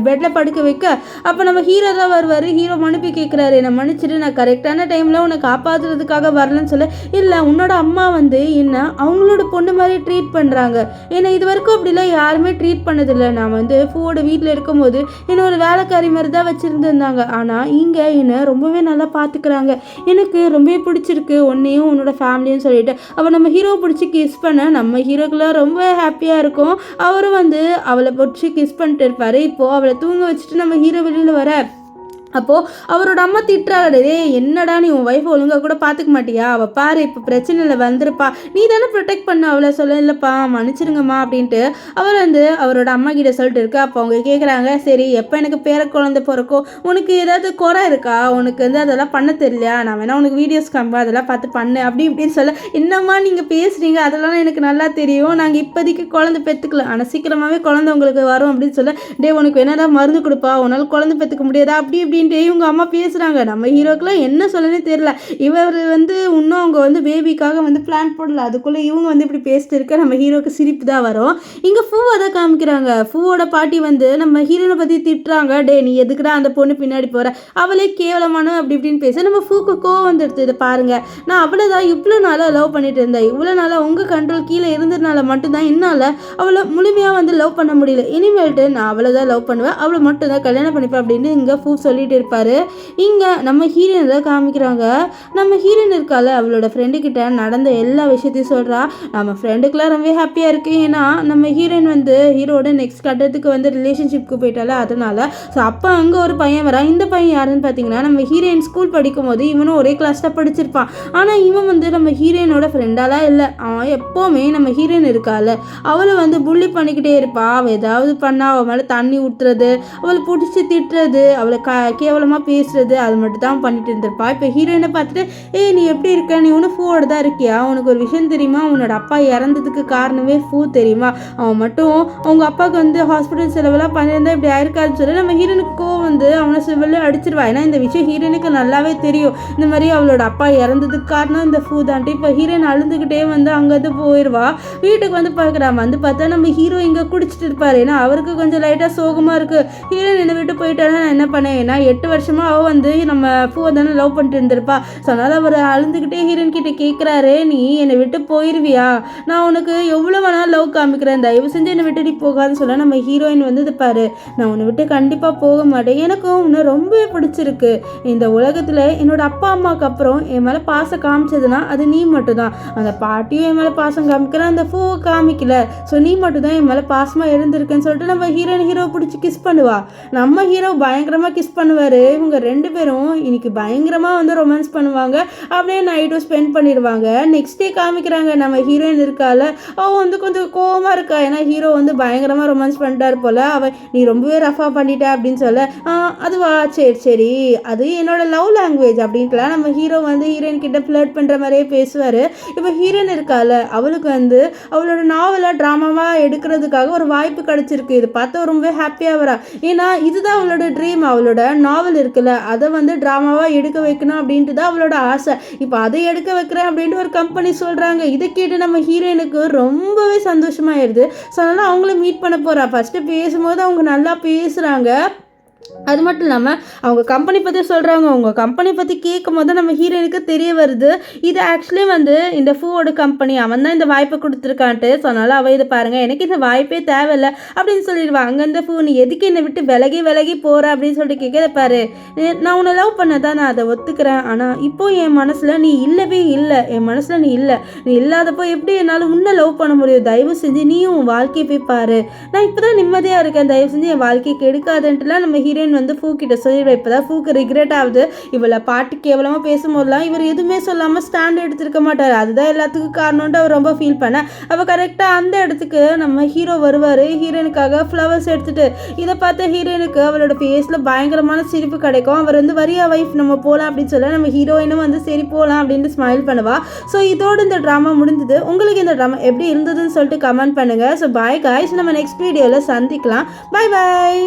பெட்டில் படுக்க வைக்க அப்போ நம்ம ஹீரோ தான் வருவார். ஹீரோ மன்னிப்பு கேட்குறாரு, என்னை மன்னிச்சிட்டு நான் கரெக்டான டைமில் உன்னை காப்பாற்றுறதுக்காக வரலன்னு சொல்ல. இல்லை, உன்னோட அம்மா வந்து என்ன அவங்களோட பொண்ணு மாதிரி ட்ரீட் பண்ணுறாங்க, ஏன்னா இது வரைக்கும் அப்படிலாம் யாருமே ட்ரீட் பண்ணதில்லை. நான் வந்து பூவோட வீட்டில் இருக்கும்போது என்னை ஒரு வேலைக்காரி மாதிரி தான் வச்சுருந்துருந்தாங்க, ஆனால் இங்கே என்னை ரொம்பவே நல்லா பார்த்துக்கிறாங்க, எனக்கு ரொம்பவே பிடிச்சிருக்கு உன்னையும் உன்னோட ஃபேமிலியும் சொல்லிட்டு அவள் நம்ம ஹீரோவை பிடிச்சி கிஸ் பண்ண நம்ம ஹீரோக்கெல்லாம் ரொம்ப ஹாப்பியாக இருக்கும். அவரும் வந்து அவளை பிடிச்சி கிஸ் பண்ணிட்டு இருப்பார். இப்போது அவளை தூங்க வச்சுட்டு நம்ம ஹீரோ வெளியில் வர அப்போது அவரோட அம்மா திட்டுறாரு, என்னடா நீ உன் ஒய்ஃபை ஒழுங்காக கூட பார்த்துக்க மாட்டியா, அவள் பாரு இப்போ பிரச்சனையில் வந்திருப்பா, நீ தானே ப்ரொடெக்ட் பண்ண அவளை சொல்ல. இல்லைப்பா மன்னிச்சிருங்கம்மா அப்படின்ட்டு அவர் வந்து அவரோட அம்மா கிட்ட சொல்லிட்டு இருக்கா. அப்போ அவங்க கேட்குறாங்க, சரி எப்போ எனக்கு பேர குழந்தை பிறக்கும், உனக்கு ஏதாவது குறை இருக்கா, உனக்கு வந்து அதெல்லாம் பண்ண தெரியலையா, நான் வேணா உனக்கு வீடியோஸ் காமிப்பா அதெல்லாம் பார்த்து பண்ணு அப்படி இப்படின்னு சொல்ல. என்னம்மா நீங்கள் பேசுகிறீங்க, அதெல்லாம் எனக்கு நல்லா தெரியும், நாங்கள் இப்போதைக்கு குழந்தை பெற்றுக்கல, ஆனால் சீக்கிரமாகவே குழந்தை உங்களுக்கு வரும் அப்படின்னு சொல்ல. உனக்கு என்னடா மருந்து கொடுப்பா, உன்னால் குழந்தை பெற்றுக்க முடியாதா அப்படி இப்படி இவங்க அம்மா பேசுறாங்க. நம்ம ஹீரோக்கெல்லாம் என்ன சொல்லனே தெரியல. இவர் வந்து இன்னும் அவங்க வந்து பேபிக்காக வந்து பிளான் போடல, அதுக்குள்ள இவங்க வந்து இப்படி பேசிட்டு இருக்க நம்ம ஹீரோக்கு சிரிப்பு தான் வரும். இங்க பூவை தான் காமிக்கிறாங்க. பூவோட பாட்டி வந்து நம்ம ஹீரோனை பத்தி திட்டுறாங்க, நீ எதுக்குடா அந்த பொண்ணு பின்னாடி போற, அவளே கேவலமான அப்படி இப்படின்னு பேச நம்ம பூக்கு கோவம் வந்துடுது. இதை பாருங்க, நான் அவ்வளோதான் இவ்வளோ நாளாக லவ் பண்ணிட்டு இருந்தேன், இவ்வளோ நாளாக உங்க கண்ட்ரோல் கீழே இருந்ததுனால மட்டும்தான் என்னால் அவளை முழுமையாக வந்து லவ் பண்ண முடியல, இனிமேல்ட்டு நான் அவ்வளோதான் லவ் பண்ணுவேன், அவளை மட்டும் தான் கல்யாணம் பண்ணிப்பேன் அப்படின்னு இங்கே பூ சொல்லிட்டு இருப்பாரு. இங்க நம்ம ஹீரோயின் தான் காமிக்கிறாங்க. நம்ம ஹீரோயின் இருக்கால, அவளோட ஃப்ரெண்டு கிட்ட நடந்த எல்லா விஷயத்தையும் சொல்றா. நம்ம ஃப்ரெண்டுக்குலாம் ரொம்ப ஹாப்பியா இருக்கு, ஏன்னா நம்ம ஹீரோயின் வந்து ஹீரோட நெக்ஸ்ட் கட்டத்துக்கு வந்து ரிலேஷன்ஷிப்க்கு போயிட்டால, அதனால. ஸோ அப்போ அங்கே ஒரு பையன் வரா. இந்த பையன் யாருன்னு பார்த்தீங்கன்னா நம்ம ஹீரோயின் ஸ்கூல் படிக்கும் போது இவனும் ஒரே கிளாஸ் தான் படிச்சிருப்பான். ஆனால் இவன் வந்து நம்ம ஹீரோயினோட ஃப்ரெண்டாலாம் இல்லை. அவன் எப்போவுமே நம்ம ஹீரோயின் இருக்கால, அவளை வந்து புள்ளி பண்ணிக்கிட்டே இருப்பா. அவள் ஏதாவது பண்ணா அவள் மேலே தண்ணி ஊற்றுறது, அவளை பிடிச்சி திட்டுறது, அவளை கேவலமாக பேசுறது, அது மட்டும் தான் பண்ணிட்டு இருந்திருப்பா. இப்போ ஹீரோயினை பார்த்துட்டு, நீ எப்படி இருக்க, நீ ஒன்று பூவோட தான் இருக்கியா, உனக்கு ஒரு விஷயம் தெரியுமா, உன்னோட அப்பா இறந்ததுக்கு காரணமே பூ தெரியுமா, அவன் மட்டும் அவங்க அப்பாவுக்கு வந்து ஹாஸ்பிட்டல் செலவெல்லாம் பண்ணியிருந்தா இப்படி ஆயிருக்காதுன்னு சொல்லி நம்ம ஹீரோனுக்கு வந்து அவனை செவ்வல்ல அடிச்சிருவா. ஏன்னா இந்த விஷயம் ஹீரோனுக்கு நல்லாவே தெரியும், இந்த மாதிரி அவளோட அப்பா இறந்ததுக்கு காரணம் இந்த பூ தான்ட்டு. இப்போ ஹீரோயின் அழுதுகிட்டே வந்து அங்கேருந்து போயிடுவா. வீட்டுக்கு வந்து பார்க்குறான். வந்து பார்த்தா நம்ம ஹீரோ இங்கே குடிச்சிட்டு இருப்பாரு. ஏன்னா அவருக்கு கொஞ்சம் லைட்டாக சோகமாக இருக்குது. ஹீரோயின் என்னை விட்டு போயிட்டானா நான் என்ன பண்ணேன், ஏன்னா 8 வருஷமாக அவள் வந்து நம்ம பூவை தானே லவ் பண்ணிட்டு இருந்திருப்பா. ஸோ அதனால் அவர் அழுந்துக்கிட்டே ஹீரோயின் கிட்ட கேட்குறாரு, நீ என்னை விட்டு போயிடுவியா, நான் உனக்கு எவ்வளோ வேணாலும் லவ் காமிக்கிறேன், தயவு செஞ்சு என்னை விட்டுட்டு போகாதுன்னு சொல்ல. நம்ம ஹீரோயின் வந்து பாரு, நான் உன்னை விட்டு கண்டிப்பாக போக மாட்டேன், எனக்கும் உன்னை ரொம்பவே பிடிச்சிருக்கு, இந்த உலகத்தில் என்னோட அப்பா அம்மாவுக்கு அப்புறம் என் மேலே பாசம் காமிச்சதுன்னா அது நீ மட்டும்தான். அந்த பாட்டியும் என் மேலே பாசம் காமிக்கிறேன், அந்த பூவை காமிக்கல, ஸோ நீ மட்டும்தான் என் மேலே பாசமாக இருந்திருக்குன்னு சொல்லிட்டு நம்ம ஹீரோவை பிடிச்சி கிஸ் பண்ணுவா. நம்ம ஹீரோ பயங்கரமாக கிஸ் பண்ணுவார். பண்ணுவார், இவங்க 2 பேரும் இன்னைக்கு பயங்கரமாக வந்து ரொமான்ஸ் பண்ணுவாங்க. அப்படியே நைட்டும் ஸ்பெண்ட் பண்ணிடுவாங்க. நெக்ஸ்ட் டே காமிக்கிறாங்க, நம்ம ஹீரோயின் இருக்கால, அவள் வந்து கொஞ்சம் கோவமாக இருக்கா. ஏன்னா ஹீரோ வந்து பயங்கரமாக ரொமான்ஸ் பண்ணிட்டார் போல். அவள் நீ ரொம்பவே ரஃபாக பண்ணிட்ட அப்படின்னு சொல்ல, அதுவா சரி சரி அது என்னோட லவ் லாங்குவேஜ் அப்படின்ட்டுலாம் நம்ம ஹீரோ வந்து ஹீரோயின் கிட்ட ஃப்ளர்ட் பண்ணுற மாதிரியே பேசுவார். இப்போ ஹீரோயின் இருக்கால, அவளுக்கு வந்து அவளோட நாவலை ட்ராமாவாக எடுக்கிறதுக்காக ஒரு வாய்ப்பு கிடச்சிருக்கு. இது பார்த்து ரொம்பவே ஹாப்பியாக வரா. ஏன்னா இதுதான் அவளோட ட்ரீம். அவளோட நாவல் இருக்குல்ல, அதை வந்து ட்ராமாவாக எடுக்க வைக்கணும் அப்படின்ட்டு தான் அவளோட ஆசை. இப்போ அதை எடுக்க வைக்கிறேன் அப்படின்ட்டு ஒரு கம்பெனி சொல்கிறாங்க. இதை கேட்டு நம்ம ஹீரோயினுக்கு ரொம்பவே சந்தோஷமாயிருது. ஸோ அதனால் அவங்களும் மீட் பண்ண போகிறா. ஃபஸ்ட்டு பேசும்போது அவங்க நல்லா பேசுகிறாங்க. அது மட்டும் இல்லாமல் அவங்க கம்பெனி பற்றி சொல்கிறாங்க. அவங்க கம்பெனி பற்றி கேட்கும் போது நம்ம ஹீரோயினுக்கு தெரிய வருது, இது ஆக்சுவலி வந்து இந்த ஃபூவோட கம்பெனி, அவன் தான் இந்த வாய்ப்பை கொடுத்துருக்கான்ட்டு. ஸோ அதனால் அவள் இதை பாருங்கள், எனக்கு இந்த வாய்ப்பே தேவையில்லை அப்படின்னு சொல்லிடுவான். அங்கே இந்த ஃபூ நீ எதுக்கு என்னை விட்டு விலகி போகிற அப்படின்னு சொல்லிட்டு கேட்க, பாரு நான் உன்னை லவ் பண்ணதான், நான் அதை ஒத்துக்கிறேன். ஆனால் இப்போது என் மனசில் நீ இல்லவே இல்லை, என் மனசில் நீ இல்லை. நீ இல்லாதப்போ எப்படி என்னால் உன்னை லவ் பண்ண முடியும்? தயவு செஞ்சு நீயும் உன் வாழ்க்கையை போய் பாரு. நான் இப்போ தான் நிம்மதியாக இருக்கேன், தயவு செஞ்சு என் வாழ்க்கையை கெடுக்காதுன்ட்டுலாம் நம்ம ஹீரோயின் வந்து ஃபூ கிட்ட சொல்லிடுவேன். இப்போ தான் ஃபூக்கு ரிக்ரெட் ஆகுது. இவளை பாட்டு கேவலமாக பேசும்போதெல்லாம் இவர் எதுவுமே சொல்லாமல் ஸ்டாண்ட் எடுத்திருக்க மாட்டார். அதுதான் எல்லாத்துக்கும் காரணம்ட்டு அவர் ரொம்ப ஃபீல் பண்ண. அவள் கரெக்டாக அந்த இடத்துக்கு நம்ம ஹீரோ வருவார். ஹீரோயினுக்காக ஃப்ளவர்ஸ் எடுத்துகிட்டு. இதை பார்த்த ஹீரோயினுக்கு அவளோட ஃபேஸில் பயங்கரமான சிரிப்பு கிடைக்கும். அவர் வந்து வரியா வைஃப் நம்ம போகலாம் அப்படின்னு சொல்ல, நம்ம ஹீரோயினும் வந்து சரி போகலாம் அப்படின்ட்டு ஸ்மைல் பண்ணுவா. ஸோ இதோடு இந்த ட்ராமா முடிஞ்சது. உங்களுக்கு இந்த ட்ராமா எப்படி இருந்ததுன்னு சொல்லிட்டு கமெண்ட் பண்ணுங்கள். ஸோ பாய் காய்ஸ், நம்ம நெக்ஸ்ட் வீடியோவில் சந்திக்கலாம். பாய் பாய்.